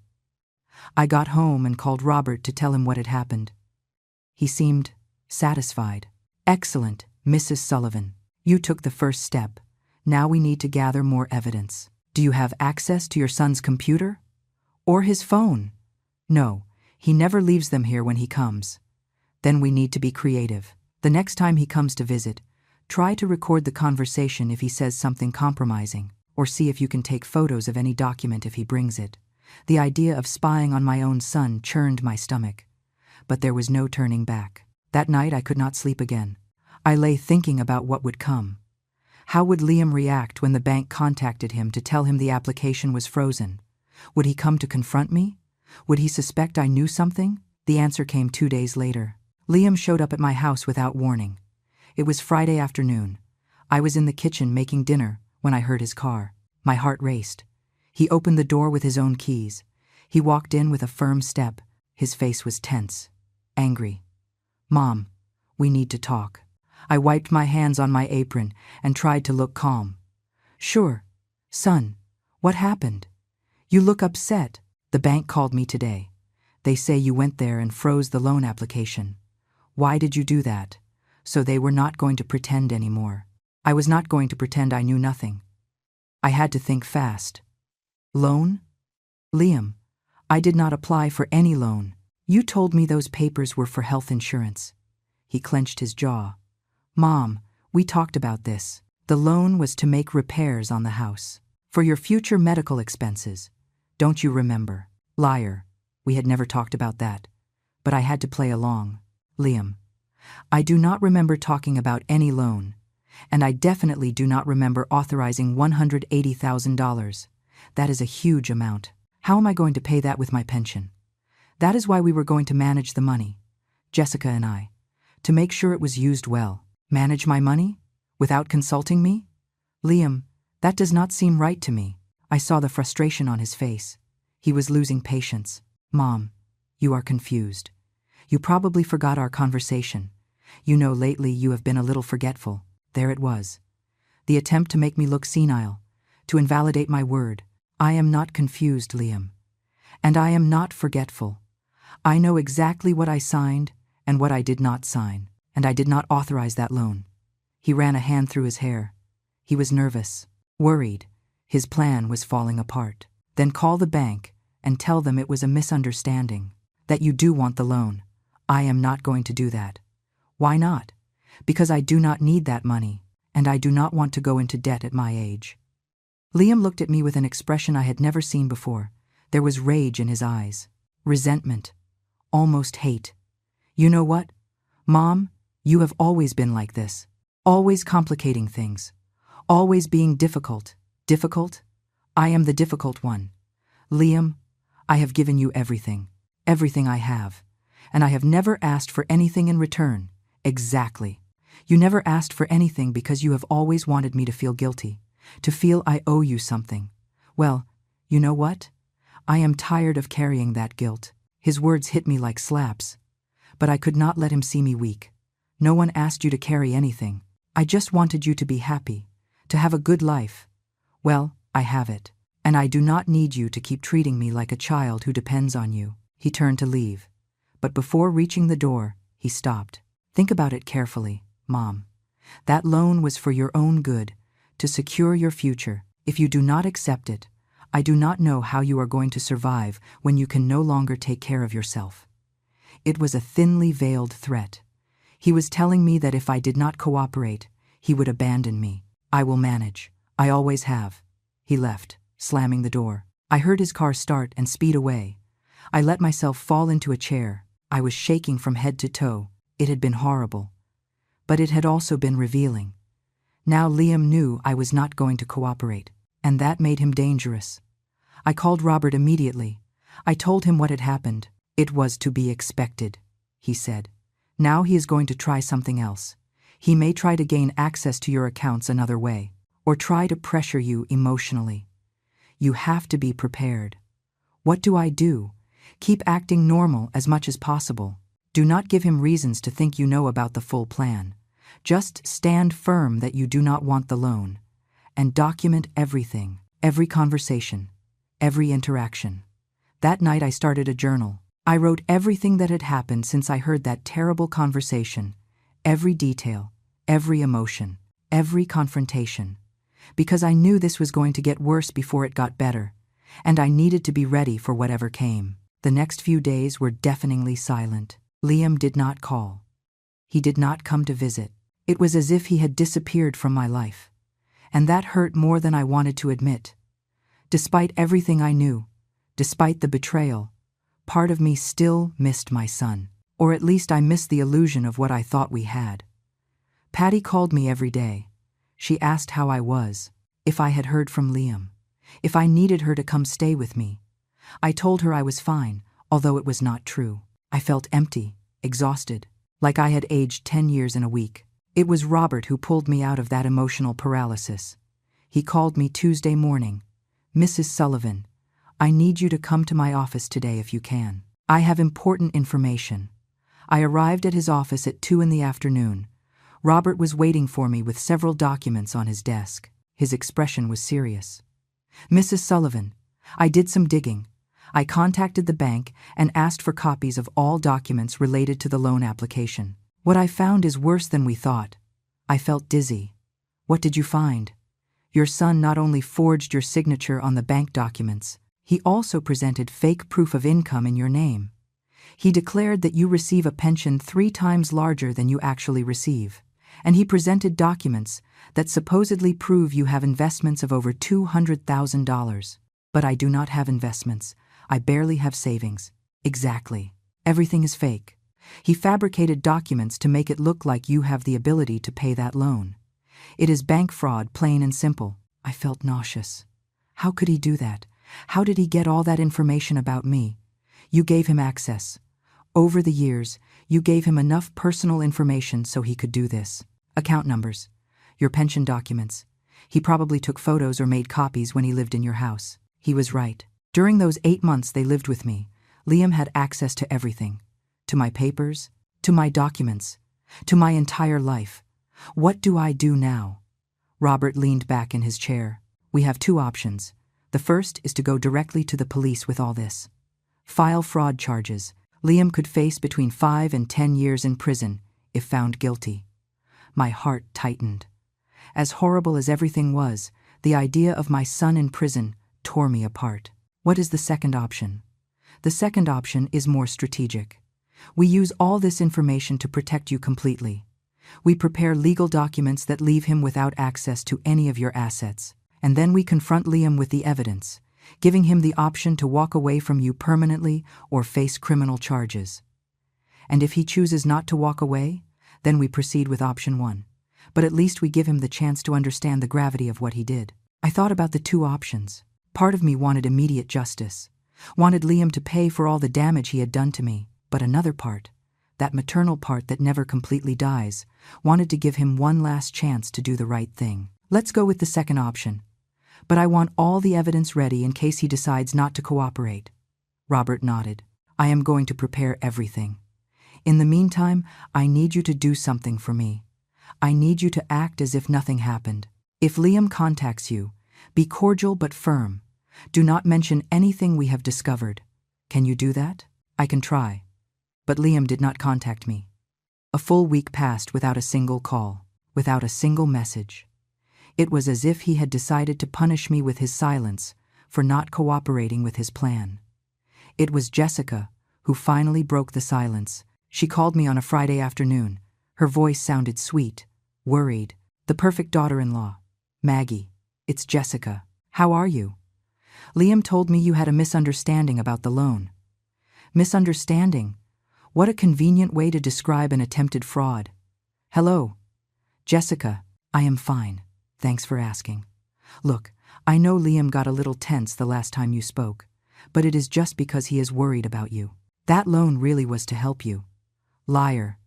I got home and called Robert to tell him what had happened. He seemed satisfied. "Excellent, Mrs. Sullivan. You took the first step. Now we need to gather more evidence. Do you have access to your son's computer? Or his phone?" "No, he never leaves them here when he comes." "Then we need to be creative. The next time he comes to visit, try to record the conversation if he says something compromising, or see if you can take photos of any document if he brings it." The idea of spying on my own son churned my stomach. But there was no turning back. That night I could not sleep again. I lay thinking about what would come. How would Liam react when the bank contacted him to tell him the application was frozen? Would he come to confront me? Would he suspect I knew something? The answer came 2 days later. Liam showed up at my house without warning. It was Friday afternoon. I was in the kitchen making dinner when I heard his car. My heart raced. He opened the door with his own keys. He walked in with a firm step. His face was tense, angry. "Mom, we need to talk." I wiped my hands on my apron and tried to look calm. "Sure. Son, what happened? You look upset." "The bank called me today. They say you went there and froze the loan application. Why did you do that?" "So they were not going to pretend anymore." I was not going to pretend I knew nothing. I had to think fast. "Loan? Liam, I did not apply for any loan. You told me those papers were for health insurance." He clenched his jaw. "Mom, we talked about this. The loan was to make repairs on the house. For your future medical expenses. Don't you remember?" Liar. We had never talked about that. But I had to play along. "Liam, I do not remember talking about any loan. And I definitely do not remember authorizing $180,000. That is a huge amount. How am I going to pay that with my pension? That is why we were going to manage the money, Jessica and I, to make sure it was used well." "Manage my money? Without consulting me?" "Liam, that does not seem right to me." I saw the frustration on his face. He was losing patience. "Mom, you are confused. You probably forgot our conversation. You know, lately you have been a little forgetful." There it was. The attempt to make me look senile, to invalidate my word. "I am not confused, Liam. And I am not forgetful. I know exactly what I signed and what I did not sign, and I did not authorize that loan." He ran a hand through his hair. He was nervous, worried. His plan was falling apart. "Then call the bank and tell them it was a misunderstanding, that you do want the loan." "I am not going to do that." "Why not?" "Because I do not need that money, and I do not want to go into debt at my age." Liam looked at me with an expression I had never seen before. There was rage in his eyes, resentment, almost hate. "You know what? Mom, you have always been like this. Always complicating things. Always being difficult. Difficult? I am the difficult one. Liam, I have given you everything. Everything I have. And I have never asked for anything in return." "Exactly. You never asked for anything because you have always wanted me to feel guilty, to feel I owe you something. Well, you know what? I am tired of carrying that guilt." His words hit me like slaps. But I could not let him see me weak. "No one asked you to carry anything. I just wanted you to be happy, to have a good life. Well, I have it. And I do not need you to keep treating me like a child who depends on you." He turned to leave. But before reaching the door, he stopped. "Think about it carefully, Mom. That loan was for your own good, to secure your future. If you do not accept it, I do not know how you are going to survive when you can no longer take care of yourself." It was a thinly veiled threat. He was telling me that if I did not cooperate, he would abandon me. "I will manage. I always have." He left, slamming the door. I heard his car start and speed away. I let myself fall into a chair. I was shaking from head to toe. It had been horrible. But it had also been revealing. Now Liam knew I was not going to cooperate, and that made him dangerous. I called Robert immediately. I told him what had happened. "It was to be expected," he said. "Now he is going to try something else. He may try to gain access to your accounts another way, or try to pressure you emotionally. You have to be prepared." "What do I do?" "Keep acting normal as much as possible. Do not give him reasons to think you know about the full plan. Just stand firm that you do not want the loan. And document everything, every conversation, every interaction." That night I started a journal. I wrote everything that had happened since I heard that terrible conversation, every detail, every emotion, every confrontation. Because I knew this was going to get worse before it got better, and I needed to be ready for whatever came. The next few days were deafeningly silent. Liam did not call. He did not come to visit. It was as if he had disappeared from my life. And that hurt more than I wanted to admit. Despite everything I knew, despite the betrayal, part of me still missed my son. Or at least I missed the illusion of what I thought we had. Patty called me every day. She asked how I was, if I had heard from Liam, if I needed her to come stay with me. I told her I was fine, although it was not true. I felt empty, exhausted, like I had aged 10 years in a week. It was Robert who pulled me out of that emotional paralysis. He called me Tuesday morning. "Mrs. Sullivan, I need you to come to my office today if you can. I have important information." I arrived at his office at 2 in the afternoon. Robert was waiting for me with several documents on his desk. His expression was serious. "Mrs. Sullivan, I did some digging. I contacted the bank and asked for copies of all documents related to the loan application. What I found is worse than we thought." I felt dizzy. "What did you find?" "Your son not only forged your signature on the bank documents, he also presented fake proof of income in your name. He declared that you receive a pension 3 times larger than you actually receive. And he presented documents that supposedly prove you have investments of over $200,000. But I do not have investments. I barely have savings." "Exactly. Everything is fake. He fabricated documents to make it look like you have the ability to pay that loan. It is bank fraud, plain and simple." I felt nauseous. How could he do that? How did he get all that information about me? "You gave him access. Over the years, you gave him enough personal information so he could do this. Account numbers, your pension documents. He probably took photos or made copies when he lived in your house." He was right. During those 8 months they lived with me, Liam had access to everything. To my papers, to my documents, to my entire life. What do I do now? Robert leaned back in his chair. "We have 2 options. The first is to go directly to the police with all this. File fraud charges. Liam could face between 5 and 10 years in prison if found guilty." My heart tightened. As horrible as everything was, the idea of my son in prison tore me apart. What is the second option? The second option is more strategic. We use all this information to protect you completely. We prepare legal documents that leave him without access to any of your assets, and then we confront Liam with the evidence, giving him the option to walk away from you permanently or face criminal charges. And if he chooses not to walk away, then we proceed with option 1. But at least we give him the chance to understand the gravity of what he did. I thought about the 2 options. Part of me wanted immediate justice, wanted Liam to pay for all the damage he had done to me, but another part, that maternal part that never completely dies, wanted to give him one last chance to do the right thing. "Let's go with the second option. But I want all the evidence ready in case he decides not to cooperate." Robert nodded. "I am going to prepare everything. In the meantime, I need you to do something for me. I need you to act as if nothing happened. If Liam contacts you, be cordial but firm. Do not mention anything we have discovered. Can you do that?" "I can try." But Liam did not contact me. A full week passed without a single call, without a single message. It was as if he had decided to punish me with his silence for not cooperating with his plan. It was Jessica who finally broke the silence. She called me on a Friday afternoon. Her voice sounded sweet, worried. "The perfect daughter-in-law. Maggie, it's Jessica. How are you? Liam told me you had a misunderstanding about the loan." Misunderstanding? What a convenient way to describe an attempted fraud. "Hello, Jessica. I am fine. Thanks for asking. Look, I know Liam got a little tense the last time you spoke, but it is just because he is worried about you. That loan really was to help you." Liar.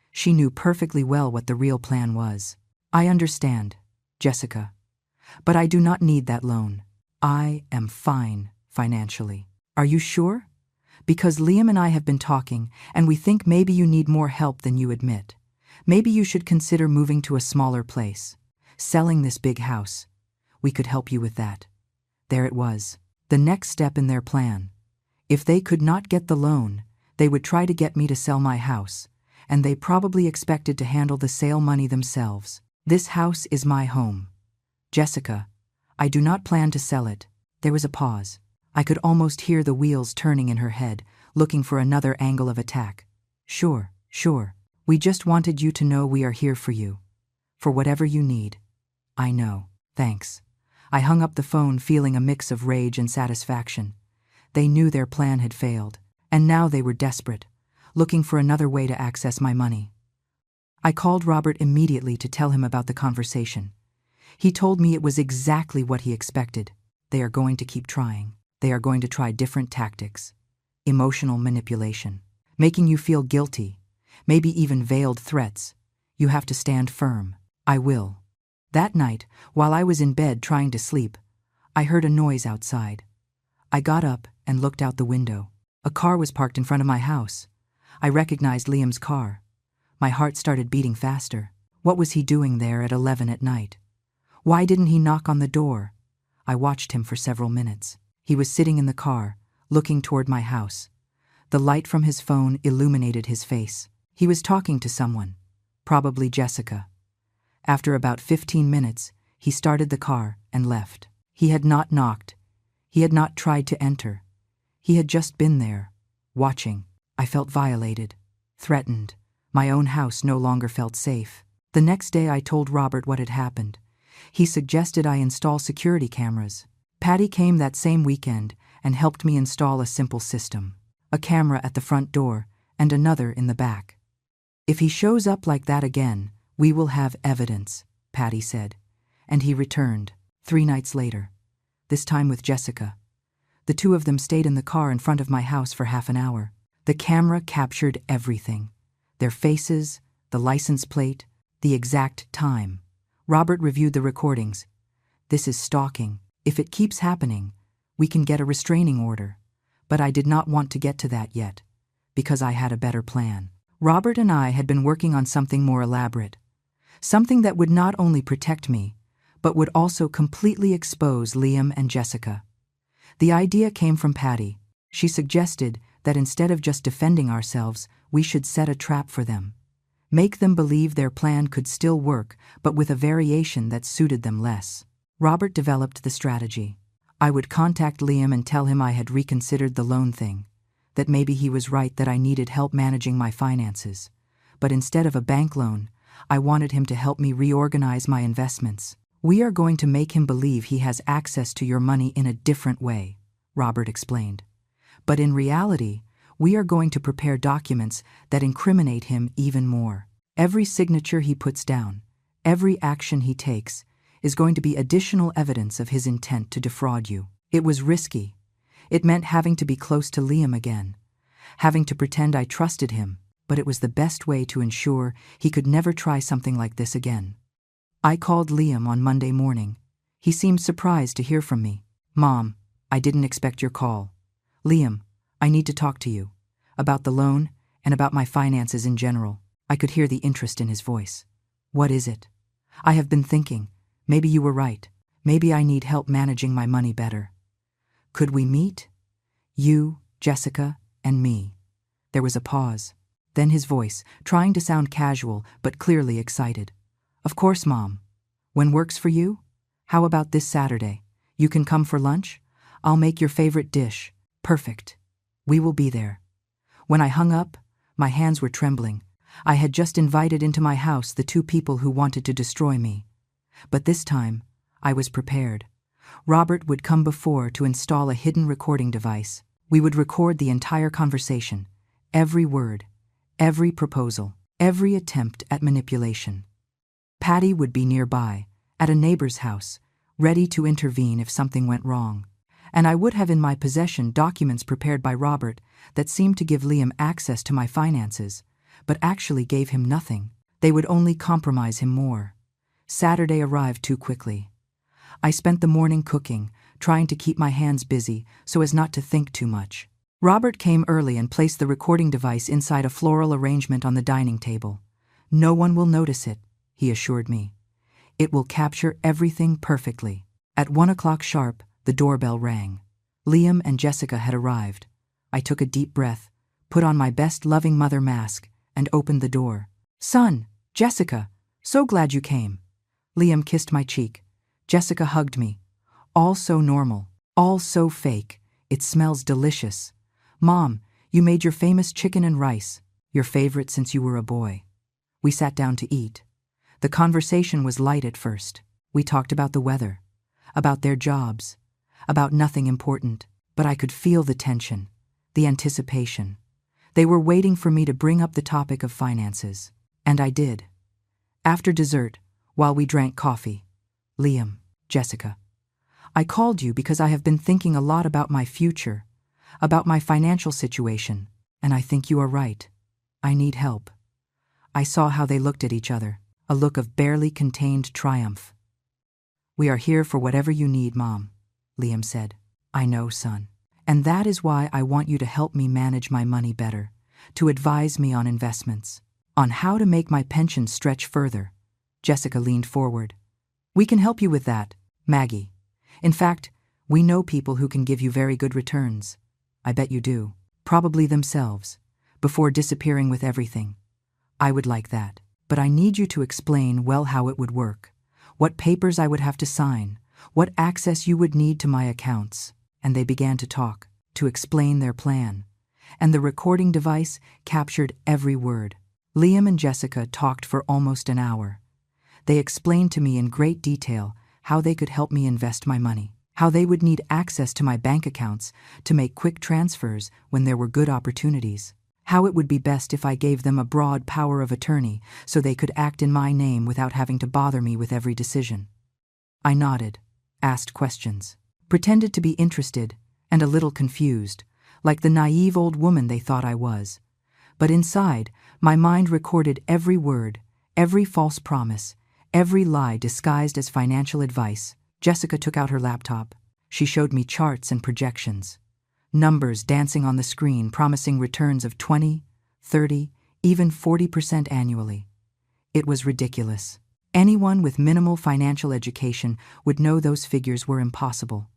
She knew perfectly well what the real plan was. "I understand, Jessica. But I do not need that loan. I am fine financially." "Are you sure? Because Liam and I have been talking, and we think maybe you need more help than you admit. Maybe you should consider moving to a smaller place, selling this big house. We could help you with that." There it was, the next step in their plan. If they could not get the loan, they would try to get me to sell my house, and they probably expected to handle the sale money themselves. "This house is my home. Jessica, I do not plan to sell it." There was a pause. I could almost hear the wheels turning in her head, looking for another angle of attack. Sure. We just wanted you to know we are here for you. For whatever you need." "I know. Thanks." I hung up the phone feeling a mix of rage and satisfaction. They knew their plan had failed, and now they were desperate, looking for another way to access my money. I called Robert immediately to tell him about the conversation. He told me it was exactly what he expected. They are going to keep trying. They are going to try different tactics. Emotional manipulation. Making you feel guilty. Maybe even veiled threats. You have to stand firm. I will. That night, while I was in bed trying to sleep, I heard a noise outside. I got up and looked out the window. A car was parked in front of my house. I recognized Liam's car. My heart started beating faster. What was he doing there at 11 at night? Why didn't he knock on the door? I watched him for several minutes. He was sitting in the car, looking toward my house. The light from his phone illuminated his face. He was talking to someone, probably Jessica. After about 15 minutes, he started the car and left. He had not knocked. He had not tried to enter. He had just been there, watching. I felt violated, threatened. My own house no longer felt safe. The next day I told Robert what had happened. He suggested I install security cameras. Patty came that same weekend and helped me install a simple system. A camera at the front door and another in the back. If he shows up like that again, we will have evidence, Patty said. And he returned, 3 nights later. This time with Jessica. The two of them stayed in the car in front of my house for half an hour. The camera captured everything. Their faces, the license plate, the exact time. Robert reviewed the recordings. This is stalking. If it keeps happening, we can get a restraining order. But I did not want to get to that yet, because I had a better plan. Robert and I had been working on something more elaborate. Something that would not only protect me, but would also completely expose Liam and Jessica. The idea came from Patty. She suggested that instead of just defending ourselves, we should set a trap for them. Make them believe their plan could still work, but with a variation that suited them less. Robert developed the strategy. I would contact Liam and tell him I had reconsidered the loan thing, that maybe he was right that I needed help managing my finances. But instead of a bank loan, I wanted him to help me reorganize my investments. We are going to make him believe he has access to your money in a different way, Robert explained. But in reality, we are going to prepare documents that incriminate him even more. Every signature he puts down, every action he takes, is going to be additional evidence of his intent to defraud you. It was risky. It meant having to be close to Liam again, having to pretend I trusted him, but it was the best way to ensure he could never try something like this again. I called Liam on Monday morning. He seemed surprised to hear from me. "Mom, I didn't expect your call. Liam, I need to talk to you. About the loan and about my finances in general." I could hear the interest in his voice. "What is it?" "I have been thinking. Maybe you were right. Maybe I need help managing my money better. Could we meet? You, Jessica, and me." There was a pause. Then his voice, trying to sound casual but clearly excited. "Of course, Mom. When works for you? How about this Saturday? You can come for lunch? I'll make your favorite dish. Perfect. We will be there." When I hung up, my hands were trembling. I had just invited into my house the two people who wanted to destroy me. But this time, I was prepared. Robert would come before to install a hidden recording device. We would record the entire conversation, every word, every proposal, every attempt at manipulation. Patty would be nearby, at a neighbor's house, ready to intervene if something went wrong. And I would have in my possession documents prepared by Robert that seemed to give Liam access to my finances, but actually gave him nothing. They would only compromise him more. Saturday arrived too quickly. I spent the morning cooking, trying to keep my hands busy so as not to think too much. Robert came early and placed the recording device inside a floral arrangement on the dining table. "No one will notice it," he assured me. "It will capture everything perfectly." At 1 o'clock sharp, the doorbell rang. Liam and Jessica had arrived. I took a deep breath, put on my best loving mother mask, and opened the door. "Son, Jessica, so glad you came." Liam kissed my cheek. Jessica hugged me. "All so normal, all so fake. It smells delicious. Mom, you made your famous chicken and rice, your favorite since you were a boy." We sat down to eat. The conversation was light at first. We talked about the weather, about their jobs, about nothing important, but I could feel the tension, the anticipation. They were waiting for me to bring up the topic of finances, and I did. After dessert, while we drank coffee, "Liam, Jessica, I called you because I have been thinking a lot about my future, about my financial situation, and I think you are right. I need help. I saw how they looked at each other, a look of barely contained triumph. "We are here for whatever you need, Mom," Liam said. "I know, son. And that is why I want you to help me manage my money better, to advise me on investments, on how to make my pension stretch further." Jessica leaned forward. "We can help you with that, Maggie. In fact, we know people who can give you very good returns. I bet you do. Probably themselves, before disappearing with everything. I would like that. But I need you to explain well how it would work, what papers I would have to sign, what access you would need to my accounts." And they began to talk, to explain their plan. And the recording device captured every word. Liam and Jessica talked for almost an hour. They explained to me in great detail how they could help me invest my money, how they would need access to my bank accounts to make quick transfers when there were good opportunities, how it would be best if I gave them a broad power of attorney so they could act in my name without having to bother me with every decision. I nodded, asked questions, pretended to be interested and a little confused, like the naive old woman they thought I was. But inside, my mind recorded every word, every false promise, every lie disguised as financial advice. Jessica took out her laptop. She showed me charts and projections. Numbers dancing on the screen promising returns of 20, 30, even 40% annually. It was ridiculous. Anyone with minimal financial education would know those figures were impossible.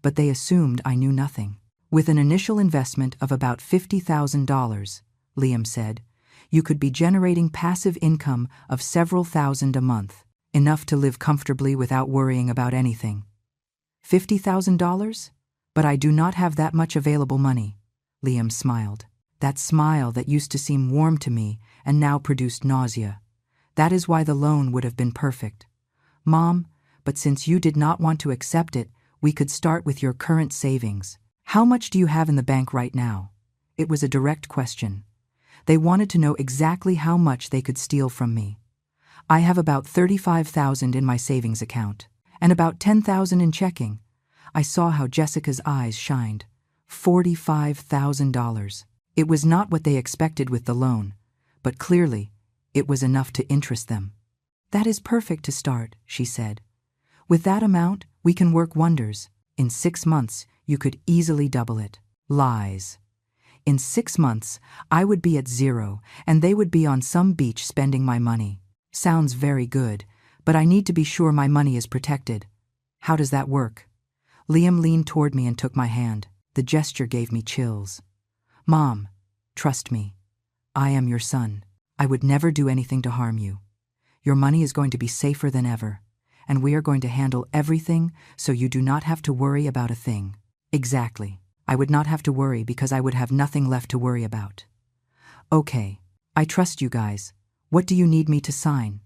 But they assumed I knew nothing. "With an initial investment of about $50,000, Liam said, "you could be generating passive income of several thousand a month, enough to live comfortably without worrying about anything." $50,000? But I do not have that much available money. Liam smiled. That smile that used to seem warm to me and now produced nausea. "That is why the loan would have been perfect. Mom, but since you did not want to accept it, we could start with your current savings. How much do you have in the bank right now?" It was a direct question. They wanted to know exactly how much they could steal from me. "I have about $35,000 in my savings account, and about $10,000 in checking." I saw how Jessica's eyes shined. $45,000. It was not what they expected with the loan, but clearly, it was enough to interest them. "That is perfect to start," she said. "With that amount, we can work wonders. In 6 months, you could easily double it." Lies. In 6 months, I would be at zero, and they would be on some beach spending my money. Sounds very good, but I need to be sure my money is protected. How does that work? Liam leaned toward me and took my hand. The gesture gave me chills. "Mom, trust me. I am your son. I would never do anything to harm you. Your money is going to be safer than ever, and we are going to handle everything so you do not have to worry about a thing." Exactly. I would not have to worry because I would have nothing left to worry about. "Okay, I trust you guys. What do you need me to sign?"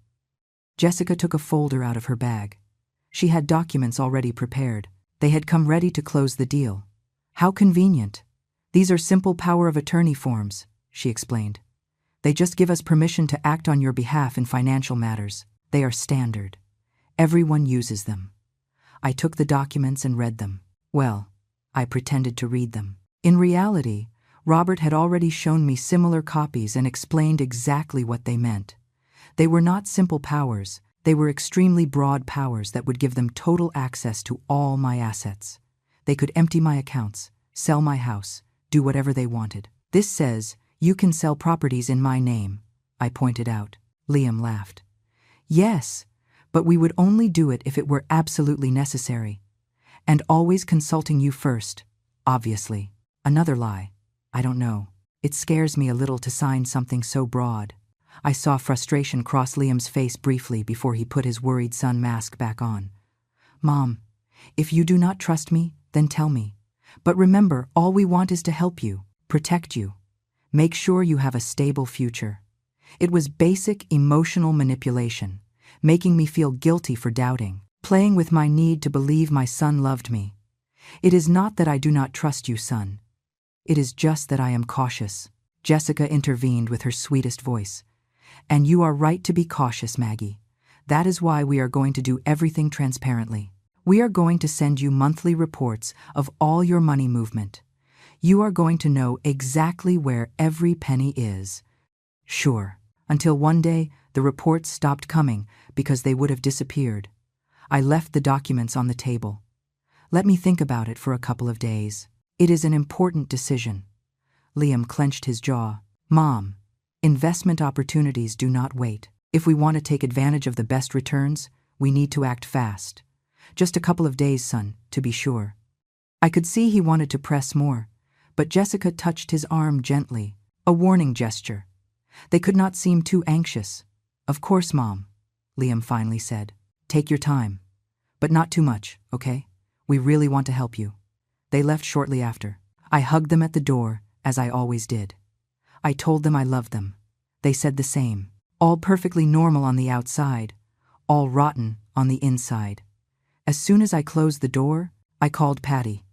Jessica took a folder out of her bag. She had documents already prepared. They had come ready to close the deal. "How convenient. These are simple power of attorney forms," she explained. "They just give us permission to act on your behalf in financial matters. They are standard. Everyone uses them." I took the documents and read them. Well, I pretended to read them. In reality, Robert had already shown me similar copies and explained exactly what they meant. They were not simple powers. They were extremely broad powers that would give them total access to all my assets. They could empty my accounts, sell my house, do whatever they wanted. "This says, you can sell properties in my name," I pointed out. Liam laughed. "Yes, but we would only do it if it were absolutely necessary. And always consulting you first, obviously." Another lie. I don't know. It scares me a little to sign something so broad. I saw frustration cross Liam's face briefly before he put his worried son mask back on. "Mom, if you do not trust me, then tell me. But remember, all we want is to help you, protect you, make sure you have a stable future." It was basic emotional manipulation, making me feel guilty for doubting, playing with my need to believe my son loved me. "It is not that I do not trust you, son. It is just that I am cautious." Jessica intervened with her sweetest voice. "And you are right to be cautious, Maggie. That is why we are going to do everything transparently. We are going to send you monthly reports of all your money movement. You are going to know exactly where every penny is." "Sure, until one day the reports stopped coming because they would have disappeared. I left the documents on the table. Let me think about it for a couple of days. It is an important decision. Liam clenched his jaw. Mom, investment opportunities do not wait. If we want to take advantage of the best returns, we need to act fast. Just a couple of days, son, to be sure. I could see he wanted to press more, but Jessica touched his arm gently, a warning gesture. They could not seem too anxious. Of course, Mom, Liam finally said. Take your time. But not too much, okay? We really want to help you. They left shortly after. I hugged them at the door, as I always did. I told them I loved them. They said the same. All perfectly normal on the outside, all rotten on the inside. As soon as I closed the door, I called Patty.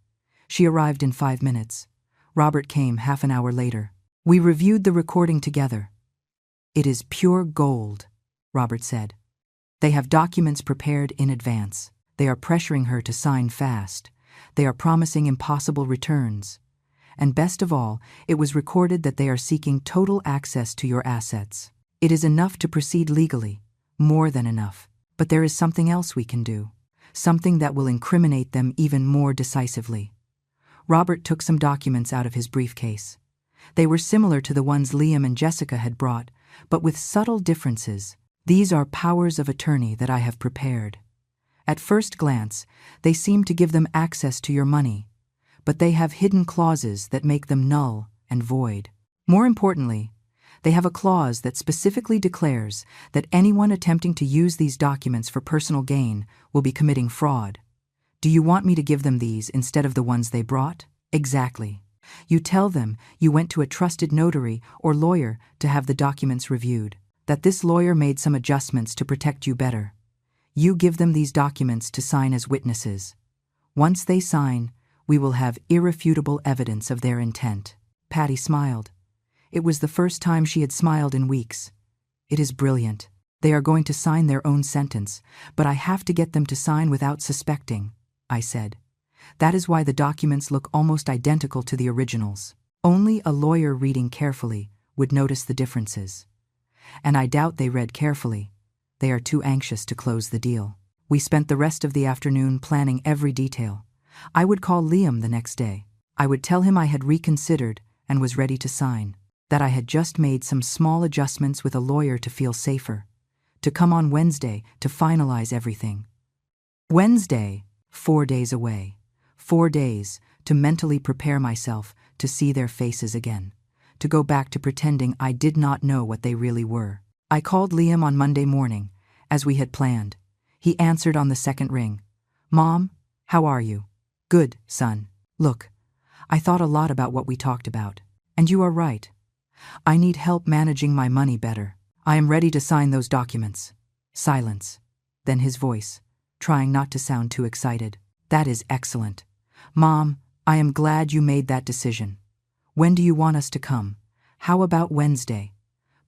She arrived in 5 minutes. Robert came half an hour later. We reviewed the recording together. It is pure gold, Robert said. They have documents prepared in advance. They are pressuring her to sign fast. They are promising impossible returns. And best of all, it was recorded that they are seeking total access to your assets. It is enough to proceed legally, more than enough. But there is something else we can do, something that will incriminate them even more decisively. Robert took some documents out of his briefcase. They were similar to the ones Liam and Jessica had brought, but with subtle differences. These are powers of attorney that I have prepared. At first glance, they seem to give them access to your money, but they have hidden clauses that make them null and void. More importantly, they have a clause that specifically declares that anyone attempting to use these documents for personal gain will be committing fraud. Do you want me to give them these instead of the ones they brought? Exactly. You tell them you went to a trusted notary or lawyer to have the documents reviewed, that this lawyer made some adjustments to protect you better. You give them these documents to sign as witnesses. Once they sign, we will have irrefutable evidence of their intent. Patty smiled. It was the first time she had smiled in weeks. It is brilliant. They are going to sign their own sentence, but I have to get them to sign without suspecting, I said. That is why the documents look almost identical to the originals. Only a lawyer reading carefully would notice the differences. And I doubt they read carefully. They are too anxious to close the deal. We spent the rest of the afternoon planning every detail. I would call Liam the next day. I would tell him I had reconsidered and was ready to sign, that I had just made some small adjustments with a lawyer to feel safer, to come on Wednesday to finalize everything. Wednesday, 4 days away. 4 days to mentally prepare myself to see their faces again, to go back to pretending I did not know what they really were. I called Liam on Monday morning, as we had planned. He answered on the second ring. Mom, how are you? Good, son. Look, I thought a lot about what we talked about, and you are right. I need help managing my money better. I am ready to sign those documents. Silence. Then his voice, trying not to sound too excited. That is excellent. Mom, I am glad you made that decision. When do you want us to come? How about Wednesday?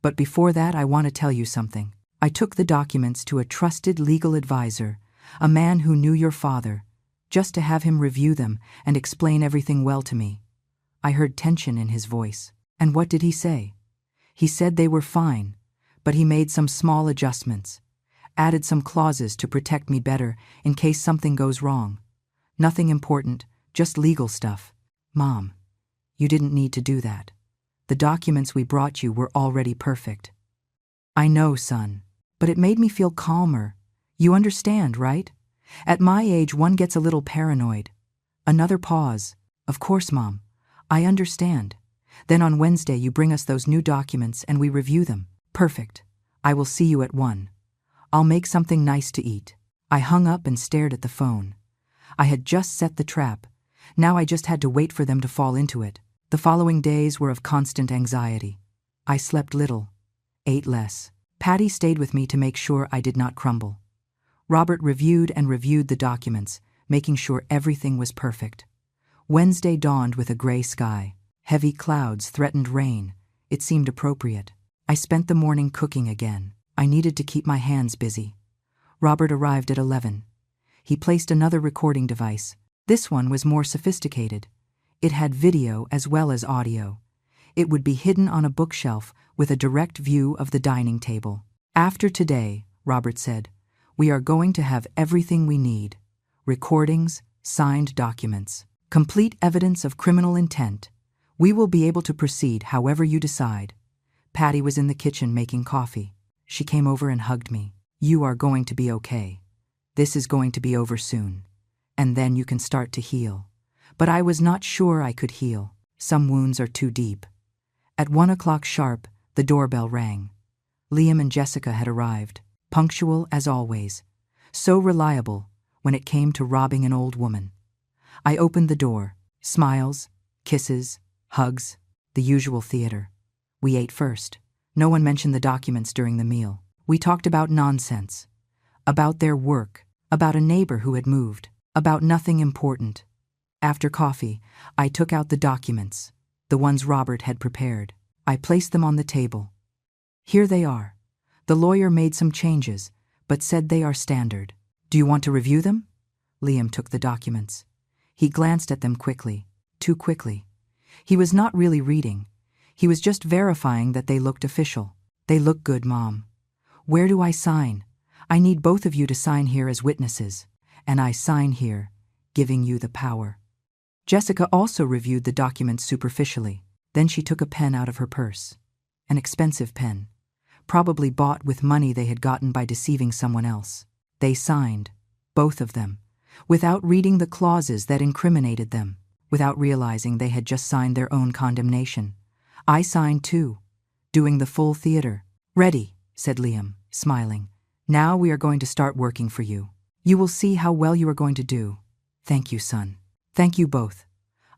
But before that, I want to tell you something. I took the documents to a trusted legal advisor, a man who knew your father, just to have him review them and explain everything well to me. I heard tension in his voice. And what did he say? He said they were fine, but he made some small adjustments, added some clauses to protect me better in case something goes wrong. Nothing important, just legal stuff. Mom, you didn't need to do that. The documents we brought you were already perfect. I know, son, but it made me feel calmer. You understand, right? At my age, one gets a little paranoid. Another pause. Of course, Mom. I understand. Then on Wednesday you bring us those new documents and we review them. Perfect. I will see you at 1. I'll make something nice to eat. I hung up and stared at the phone. I had just set the trap. Now I just had to wait for them to fall into it. The following days were of constant anxiety. I slept little, ate less. Patty stayed with me to make sure I did not crumble. Robert reviewed and reviewed the documents, making sure everything was perfect. Wednesday dawned with a gray sky. Heavy clouds threatened rain. It seemed appropriate. I spent the morning cooking again. I needed to keep my hands busy. Robert arrived at 11. He placed another recording device. This one was more sophisticated. It had video as well as audio. It would be hidden on a bookshelf with a direct view of the dining table. After today, Robert said, we are going to have everything we need. Recordings, signed documents, complete evidence of criminal intent. We will be able to proceed however you decide. Patty was in the kitchen making coffee. She came over and hugged me. You are going to be okay. This is going to be over soon. And then you can start to heal. But I was not sure I could heal. Some wounds are too deep. At 1 o'clock sharp, the doorbell rang. Liam and Jessica had arrived, punctual as always, so reliable when it came to robbing an old woman. I opened the door. Smiles, kisses, hugs, the usual theater. We ate first. No one mentioned the documents during the meal. We talked about nonsense, about their work, about a neighbor who had moved, about nothing important. After coffee, I took out the documents, the ones Robert had prepared. I placed them on the table. Here they are. The lawyer made some changes, but said they are standard. Do you want to review them? Liam took the documents. He glanced at them quickly, too quickly. He was not really reading. He was just verifying that they looked official. They look good, Mom. Where do I sign? I need both of you to sign here as witnesses. And I sign here, giving you the power. Jessica also reviewed the documents superficially. Then she took a pen out of her purse. An expensive pen, probably bought with money they had gotten by deceiving someone else. They signed, both of them, without reading the clauses that incriminated them, without realizing they had just signed their own condemnation. I signed too, doing the full theater. Ready, said Liam, smiling. Now we are going to start working for you. You will see how well you are going to do. Thank you, son. Thank you both.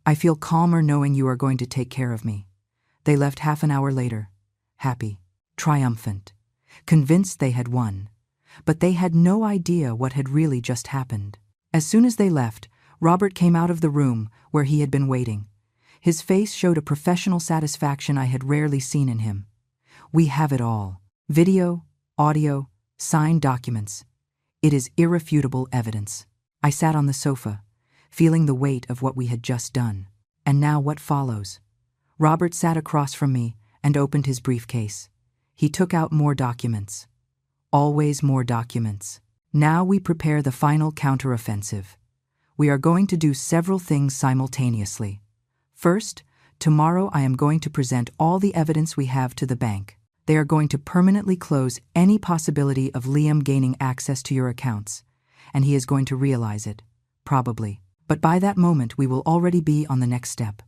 I feel calmer knowing you are going to take care of me. They left half an hour later, happy, triumphant, convinced they had won. But they had no idea what had really just happened. As soon as they left, Robert came out of the room where he had been waiting. His face showed a professional satisfaction I had rarely seen in him. We have it all. Video, audio, signed documents. It is irrefutable evidence. I sat on the sofa, feeling the weight of what we had just done. And now what follows? Robert sat across from me and opened his briefcase. He took out more documents. Always more documents. Now we prepare the final counteroffensive. We are going to do several things simultaneously. First, tomorrow I am going to present all the evidence we have to the bank. They are going to permanently close any possibility of Liam gaining access to your accounts, and he is going to realize it, probably. But by that moment we will already be on the next step.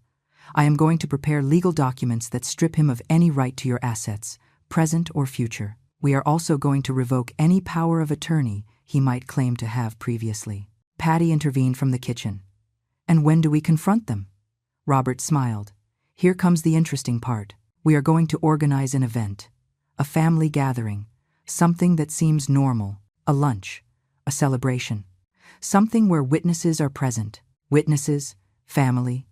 I am going to prepare legal documents that strip him of any right to your assets, present or future. We are also going to revoke any power of attorney he might claim to have previously. Patty intervened from the kitchen. And when do we confront them? Robert smiled. Here comes the interesting part. We are going to organize an event, a family gathering, something that seems normal, a lunch, a celebration, something where witnesses are present, witnesses, family,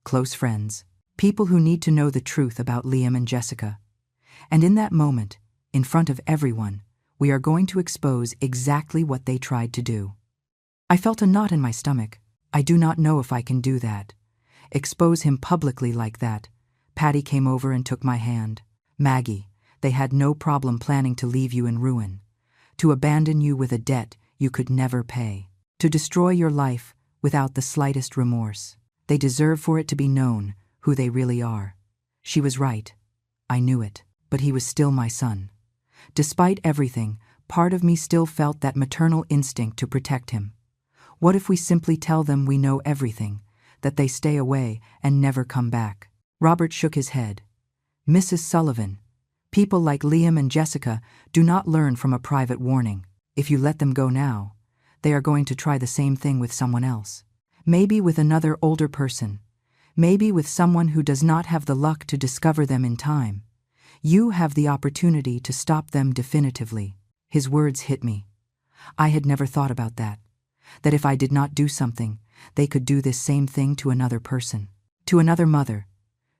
close friends, people who need to know the truth about Liam and Jessica. And in that moment, in front of everyone, we are going to expose exactly what they tried to do. I felt a knot in my stomach. I do not know if I can do that. Expose him publicly like that. Patty came over and took my hand. Maggie, they had no problem planning to leave you in ruin, to abandon you with a debt you could never pay, to destroy your life without the slightest remorse. They deserve for it to be known who they really are. She was right. I knew it, but he was still my son. Despite everything, part of me still felt that maternal instinct to protect him. What if we simply tell them we know everything, that they stay away and never come back? Robert shook his head. Mrs. Sullivan, people like Liam and Jessica do not learn from a private warning. If you let them go now, they are going to try the same thing with someone else. Maybe with another older person. Maybe with someone who does not have the luck to discover them in time. You have the opportunity to stop them definitively. His words hit me. I had never thought about that. That if I did not do something, they could do this same thing to another person. To another mother.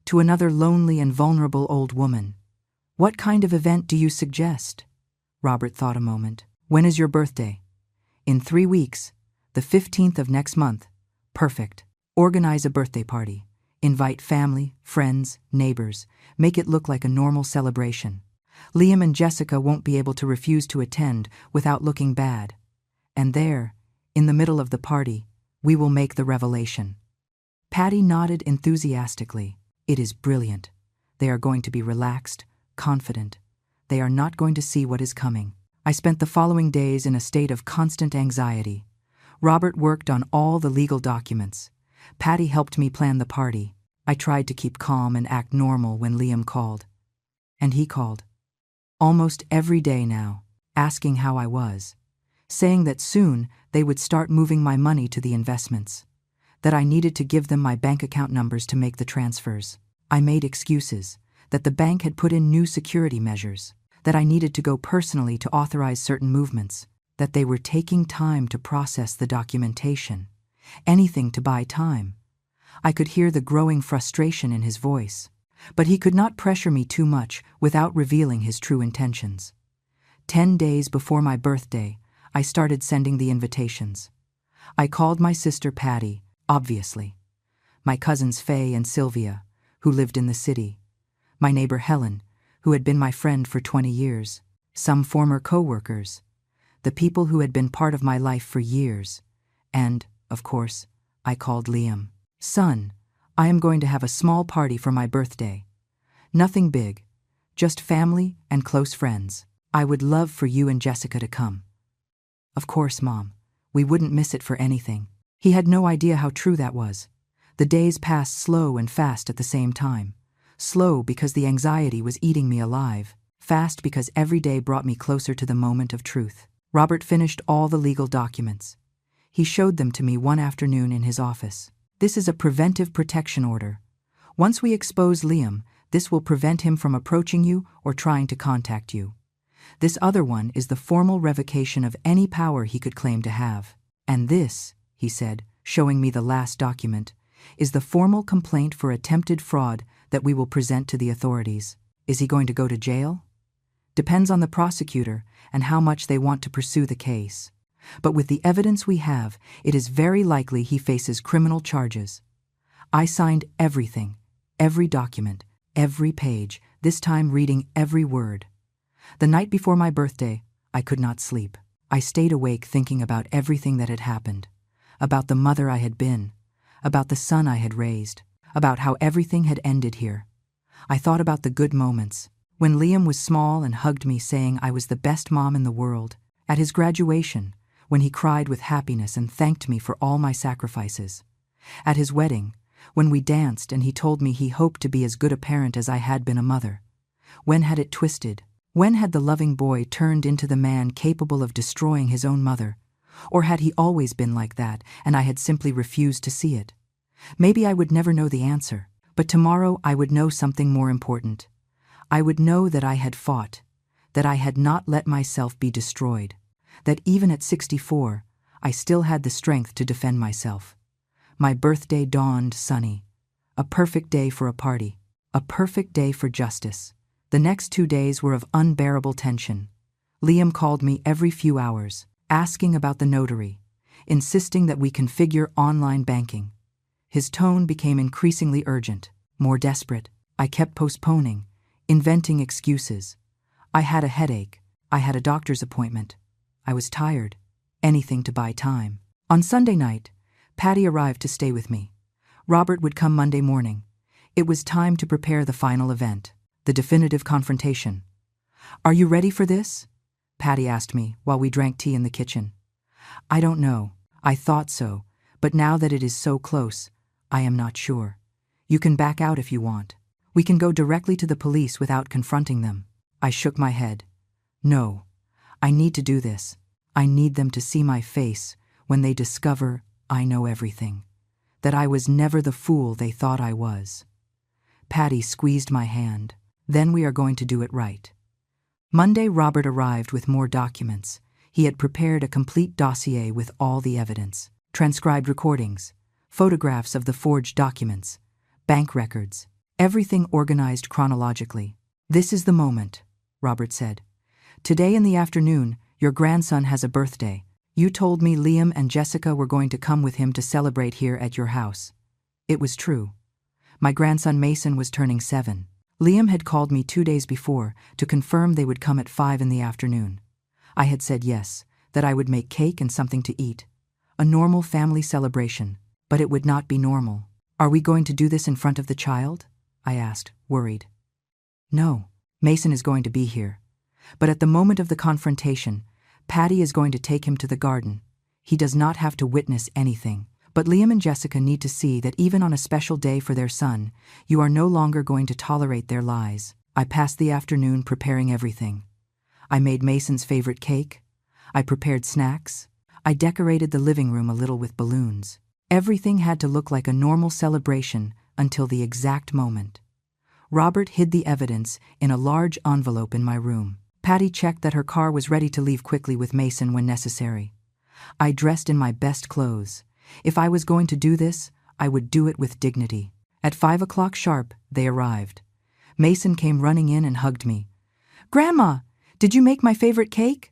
To another lonely and vulnerable old woman. What kind of event do you suggest? Robert thought a moment. When is your birthday? In 3 weeks, the 15th of next month. Perfect. Organize a birthday party. Invite family, friends, neighbors. Make it look like a normal celebration. Liam and Jessica won't be able to refuse to attend without looking bad. And there, in the middle of the party, we will make the revelation." Patty nodded enthusiastically. "It is brilliant. They are going to be relaxed, confident. They are not going to see what is coming." I spent the following days in a state of constant anxiety. Robert worked on all the legal documents. Patty helped me plan the party. I tried to keep calm and act normal when Liam called. And he called. Almost every day now, asking how I was, saying that soon they would start moving my money to the investments, that I needed to give them my bank account numbers to make the transfers. I made excuses, that the bank had put in new security measures, that I needed to go personally to authorize certain movements, that they were taking time to process the documentation, anything to buy time. I could hear the growing frustration in his voice, but he could not pressure me too much without revealing his true intentions. 10 days before my birthday, I started sending the invitations. I called my sister Patty, obviously, my cousins Faye and Sylvia, who lived in the city, my neighbor Helen, who had been my friend for 20 years, some former co-workers, the people who had been part of my life for years, and, of course, I called Liam. "Son, I am going to have a small party for my birthday. Nothing big, just family and close friends. I would love for you and Jessica to come." "Of course, Mom. We wouldn't miss it for anything." He had no idea how true that was. The days passed slow and fast at the same time. Slow because the anxiety was eating me alive. Fast because every day brought me closer to the moment of truth. Robert finished all the legal documents. He showed them to me one afternoon in his office. "This is a preventive protection order. Once we expose Liam, this will prevent him from approaching you or trying to contact you. This other one is the formal revocation of any power he could claim to have. And this," he said, showing me the last document, "is the formal complaint for attempted fraud that we will present to the authorities." Is he going to go to jail? Depends on the prosecutor and how much they want to pursue the case. But with the evidence we have, it is very likely he faces criminal charges. I signed everything, every document, every page, this time reading every word. The night before my birthday, I could not sleep. I stayed awake thinking about everything that had happened, about the mother I had been, about the son I had raised, about how everything had ended here. I thought about the good moments, when Liam was small and hugged me saying I was the best mom in the world, at his graduation, when he cried with happiness and thanked me for all my sacrifices, at his wedding, when we danced and he told me he hoped to be as good a parent as I had been a mother. When had it twisted? When had the loving boy turned into the man capable of destroying his own mother? Or had he always been like that and I had simply refused to see it? Maybe I would never know the answer, but tomorrow I would know something more important. I would know that I had fought, that I had not let myself be destroyed, that even at 64, I still had the strength to defend myself. My birthday dawned sunny. A perfect day for a party. A perfect day for justice. The next 2 days were of unbearable tension. Liam called me every few hours, asking about the notary, insisting that we configure online banking. His tone became increasingly urgent, more desperate. I kept postponing, inventing excuses. I had a headache. I had a doctor's appointment. I was tired. Anything to buy time. On Sunday night, Patty arrived to stay with me. Robert would come Monday morning. It was time to prepare the final event, the definitive confrontation. "Are you ready for this?" Patty asked me while we drank tea in the kitchen. "I don't know. I thought so, but now that it is so close, I am not sure. You can back out if you want. We can go directly to the police without confronting them." I shook my head. "No. I need to do this. I need them to see my face when they discover I know everything, that I was never the fool they thought I was." Patty squeezed my hand. "Then we are going to do it right." Monday, Robert arrived with more documents. He had prepared a complete dossier with all the evidence, transcribed recordings, photographs of the forged documents, bank records, everything organized chronologically. "This is the moment," Robert said. "Today in the afternoon, your grandson has a birthday. You told me Liam and Jessica were going to come with him to celebrate here at your house. It was true. My grandson Mason was turning 7. Liam had called me 2 days before to confirm they would come at 5 in the afternoon. I had said yes, that I would make cake and something to eat. A normal family celebration, but it would not be normal. Are we going to do this in front of the child? I asked, worried. No, Mason is going to be here. But at the moment of the confrontation, Patty is going to take him to the garden. He does not have to witness anything. But Liam and Jessica need to see that even on a special day for their son, you are no longer going to tolerate their lies. I passed the afternoon preparing everything. I made Mason's favorite cake. I prepared snacks. I decorated the living room a little with balloons. Everything had to look like a normal celebration until the exact moment. Robert hid the evidence in a large envelope in my room. Patty checked that her car was ready to leave quickly with Mason when necessary. I dressed in my best clothes. If I was going to do this, I would do it with dignity. At 5 o'clock sharp, they arrived. Mason came running in and hugged me. "Grandma, did you make my favorite cake?"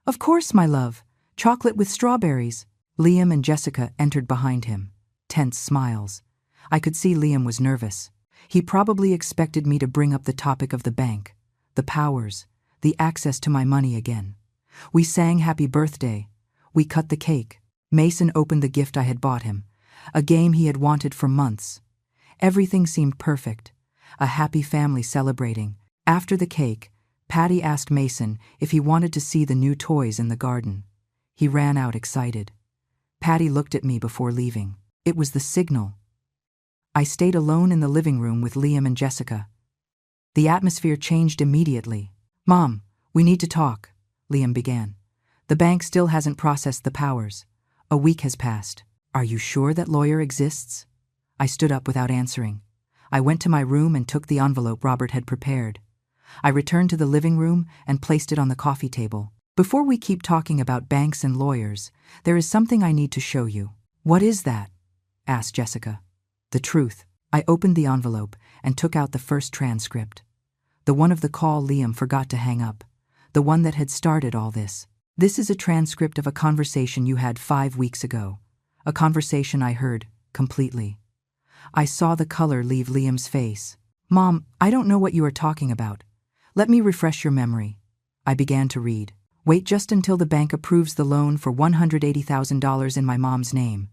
"Of course, my love. Chocolate with strawberries." Liam and Jessica entered behind him. Tense smiles. I could see Liam was nervous. He probably expected me to bring up the topic of the bank, the powers, the access to my money again. We sang happy birthday. We cut the cake. Mason opened the gift I had bought him, a game he had wanted for months. Everything seemed perfect, a happy family celebrating. After the cake, Patty asked Mason if he wanted to see the new toys in the garden. He ran out excited. Patty looked at me before leaving. It was the signal. I stayed alone in the living room with Liam and Jessica. The atmosphere changed immediately. "Mom, we need to talk," Liam began. "The bank still hasn't processed the powers. A week has passed. Are you sure that lawyer exists?" I stood up without answering. I went to my room and took the envelope Robert had prepared. I returned to the living room and placed it on the coffee table. "Before we keep talking about banks and lawyers, there is something I need to show you." "What is that?" asked Jessica. "The truth." I opened the envelope and took out the first transcript. The one of the call Liam forgot to hang up. The one that had started all this. "This is a transcript of a conversation you had 5 weeks ago. A conversation I heard completely." I saw the color leave Liam's face. "Mom, I don't know what you are talking about. Let me refresh your memory." I began to read. "Wait just until the bank approves the loan for $180,000 in my mom's name.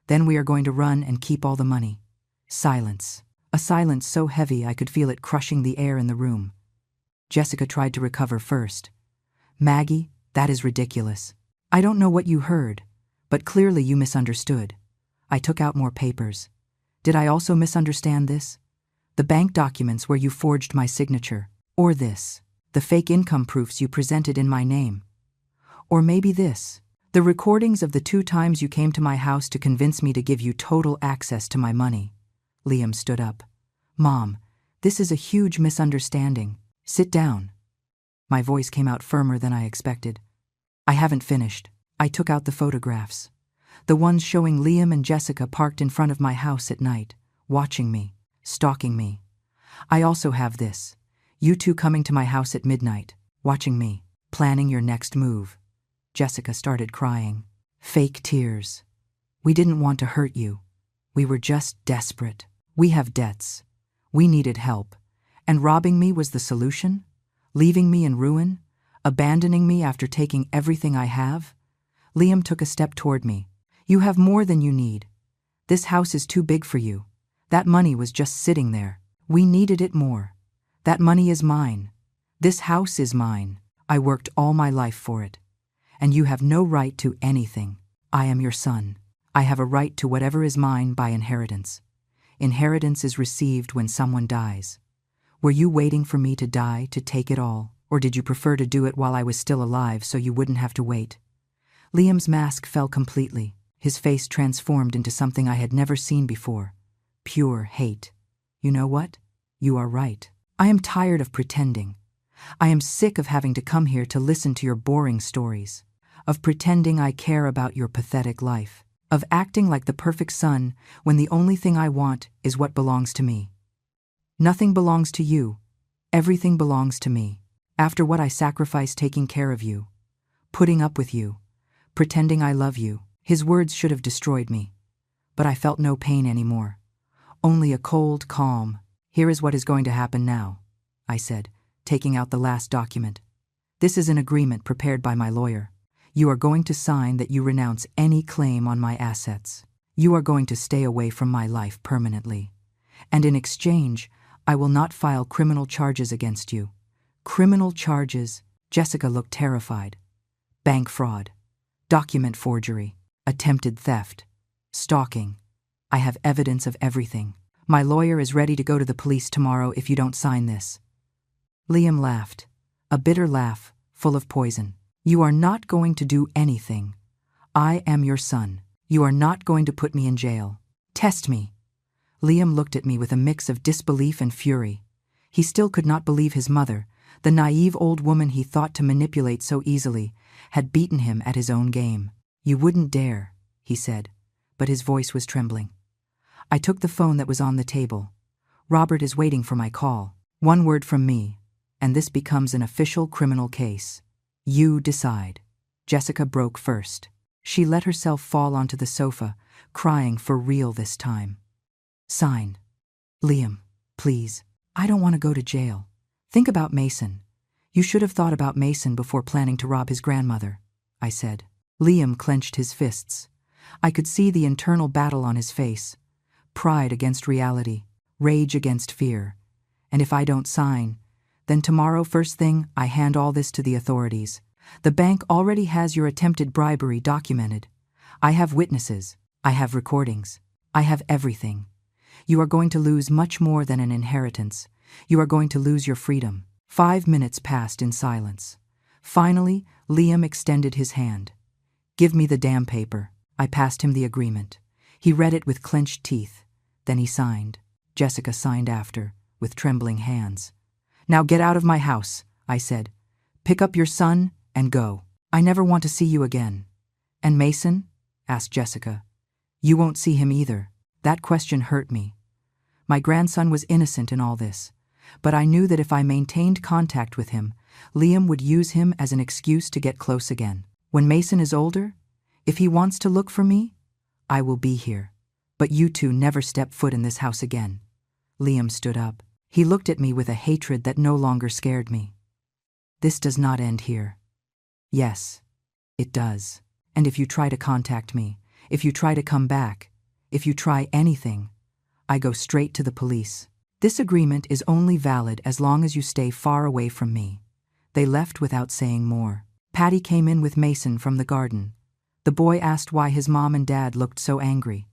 Then we are going to run and keep all the money." Silence. A silence so heavy I could feel it crushing the air in the room. Jessica tried to recover first. "Maggie, that is ridiculous. I don't know what you heard, but clearly you misunderstood." I took out more papers. "Did I also misunderstand this? The bank documents where you forged my signature? Or this? The fake income proofs you presented in my name? Or maybe this? The recordings of the 2 times you came to my house to convince me to give you total access to my money?" Liam stood up. "Mom, this is a huge misunderstanding. Sit down." My voice came out firmer than I expected. "I haven't finished." I took out the photographs. The ones showing Liam and Jessica parked in front of my house at night, watching me, stalking me. "I also have this. You 2 coming to my house at midnight, watching me, planning your next move." Jessica started crying. Fake tears. "We didn't want to hurt you. We were just desperate. We have debts. We needed help. And robbing me was the solution? Leaving me in ruin? Abandoning me after taking everything I have?" Liam took a step toward me. "You have more than you need. This house is too big for you. That money was just sitting there. We needed it more. That money is mine. This house is mine. I worked all my life for it. And you have no right to anything. I am your son. I have a right to whatever is mine by inheritance. Inheritance is received when someone dies. Were you waiting for me to die to take it all, or did you prefer to do it while I was still alive so you wouldn't have to wait?" Liam's mask fell completely. His face transformed into something I had never seen before. Pure hate. "You know what? You are right. I am tired of pretending. I am sick of having to come here to listen to your boring stories, of pretending I care about your pathetic life, of acting like the perfect son when the only thing I want is what belongs to me. Nothing belongs to you. Everything belongs to me. After what I sacrificed taking care of you, putting up with you, pretending I love you." His words should have destroyed me, but I felt no pain anymore. Only a cold calm. Here is what is going to happen now, I said, taking out the last document. This is an agreement prepared by my lawyer. You are going to sign that you renounce any claim on my assets. You are going to stay away from my life permanently. And in exchange, I will not file criminal charges against you. Criminal charges? Jessica looked terrified. Bank fraud, document forgery, attempted theft, stalking. I have evidence of everything. My lawyer is ready to go to the police tomorrow if you don't sign this. Liam laughed, a bitter laugh, full of poison. You are not going to do anything. I am your son. You are not going to put me in jail. Test me. Liam looked at me with a mix of disbelief and fury. He still could not believe his mother, the naive old woman he thought to manipulate so easily, had beaten him at his own game. You wouldn't dare, he said, but his voice was trembling. I took the phone that was on the table. Robert is waiting for my call. One word from me, and this becomes an official criminal case. You decide. Jessica broke first. She let herself fall onto the sofa, crying for real this time. Sign. Liam, please. I don't want to go to jail. Think about Mason. You should have thought about Mason before planning to rob his grandmother, I said. Liam clenched his fists. I could see the internal battle on his face. Pride against reality, rage against fear. And if I don't sign, then tomorrow first thing I hand all this to the authorities. The bank already has your attempted bribery documented. I have witnesses. I have recordings. I have everything. You are going to lose much more than an inheritance. You are going to lose your freedom. 5 minutes passed in silence. Finally, Liam extended his hand. Give me the damn paper. I passed him the agreement. He read it with clenched teeth. Then he signed. Jessica signed after, with trembling hands. Now get out of my house, I said. Pick up your son and go. I never want to see you again. And Mason? Asked Jessica. You won't see him either. That question hurt me. My grandson was innocent in all this, but I knew that if I maintained contact with him, Liam would use him as an excuse to get close again. When Mason is older, if he wants to look for me, I will be here. But you two never step foot in this house again. Liam stood up. He looked at me with a hatred that no longer scared me. This does not end here. Yes, it does. And if you try to contact me, if you try to come back, if you try anything, I go straight to the police. This agreement is only valid as long as you stay far away from me. They left without saying more. Patty came in with Mason from the garden. The boy asked why his mom and dad looked so angry.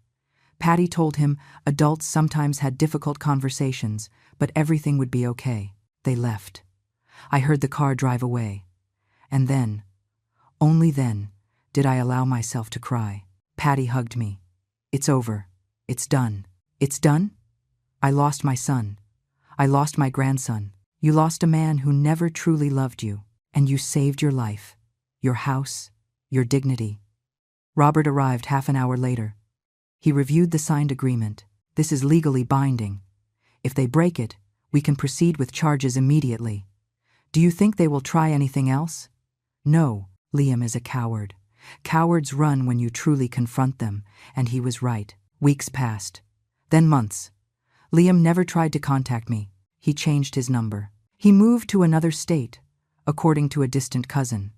Patty told him adults sometimes had difficult conversations, but everything would be okay. They left. I heard the car drive away. And then, only then, did I allow myself to cry. Patty hugged me. It's over. It's done. It's done? I lost my son. I lost my grandson. You lost a man who never truly loved you, and you saved your life, your house, your dignity. Robert arrived half an hour later. He reviewed the signed agreement. This is legally binding. If they break it, we can proceed with charges immediately. Do you think they will try anything else? No, Liam is a coward. Cowards run when you truly confront them, and he was right. Weeks passed. Then months. Liam never tried to contact me. He changed his number. He moved to another state, according to a distant cousin.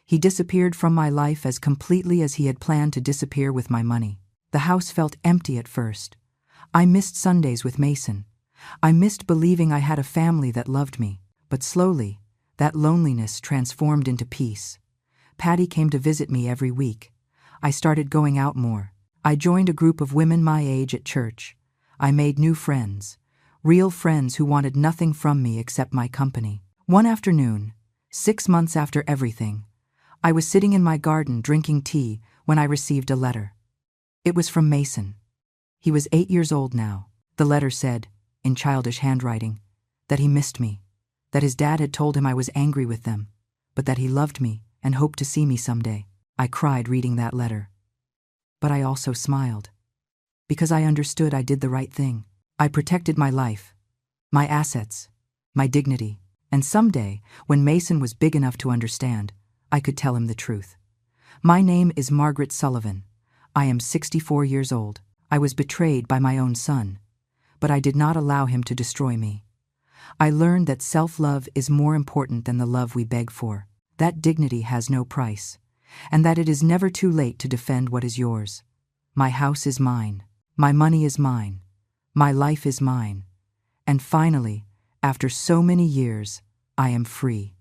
He disappeared from my life as completely as he had planned to disappear with my money. The house felt empty at first. I missed Sundays with Mason. I missed believing I had a family that loved me. But slowly, that loneliness transformed into peace. Patty came to visit me every week. I started going out more. I joined a group of women my age at church. I made new friends, real friends who wanted nothing from me except my company. One afternoon, 6 months after everything, I was sitting in my garden drinking tea when I received a letter. It was from Mason. He was 8 years old now. The letter said, in childish handwriting, that he missed me, that his dad had told him I was angry with them, but that he loved me and hoped to see me someday. I cried reading that letter. But I also smiled, because I understood I did the right thing. I protected my life, my assets, my dignity, and someday, when Mason was big enough to understand, I could tell him the truth. My name is Margaret Sullivan. I am 64 years old. I was betrayed by my own son. but I did not allow him to destroy me. I learned that self-love is more important than the love we beg for, that dignity has no price, and that it is never too late to defend what is yours. My house is mine. My money is mine. My life is mine. And finally, after so many years, I am free.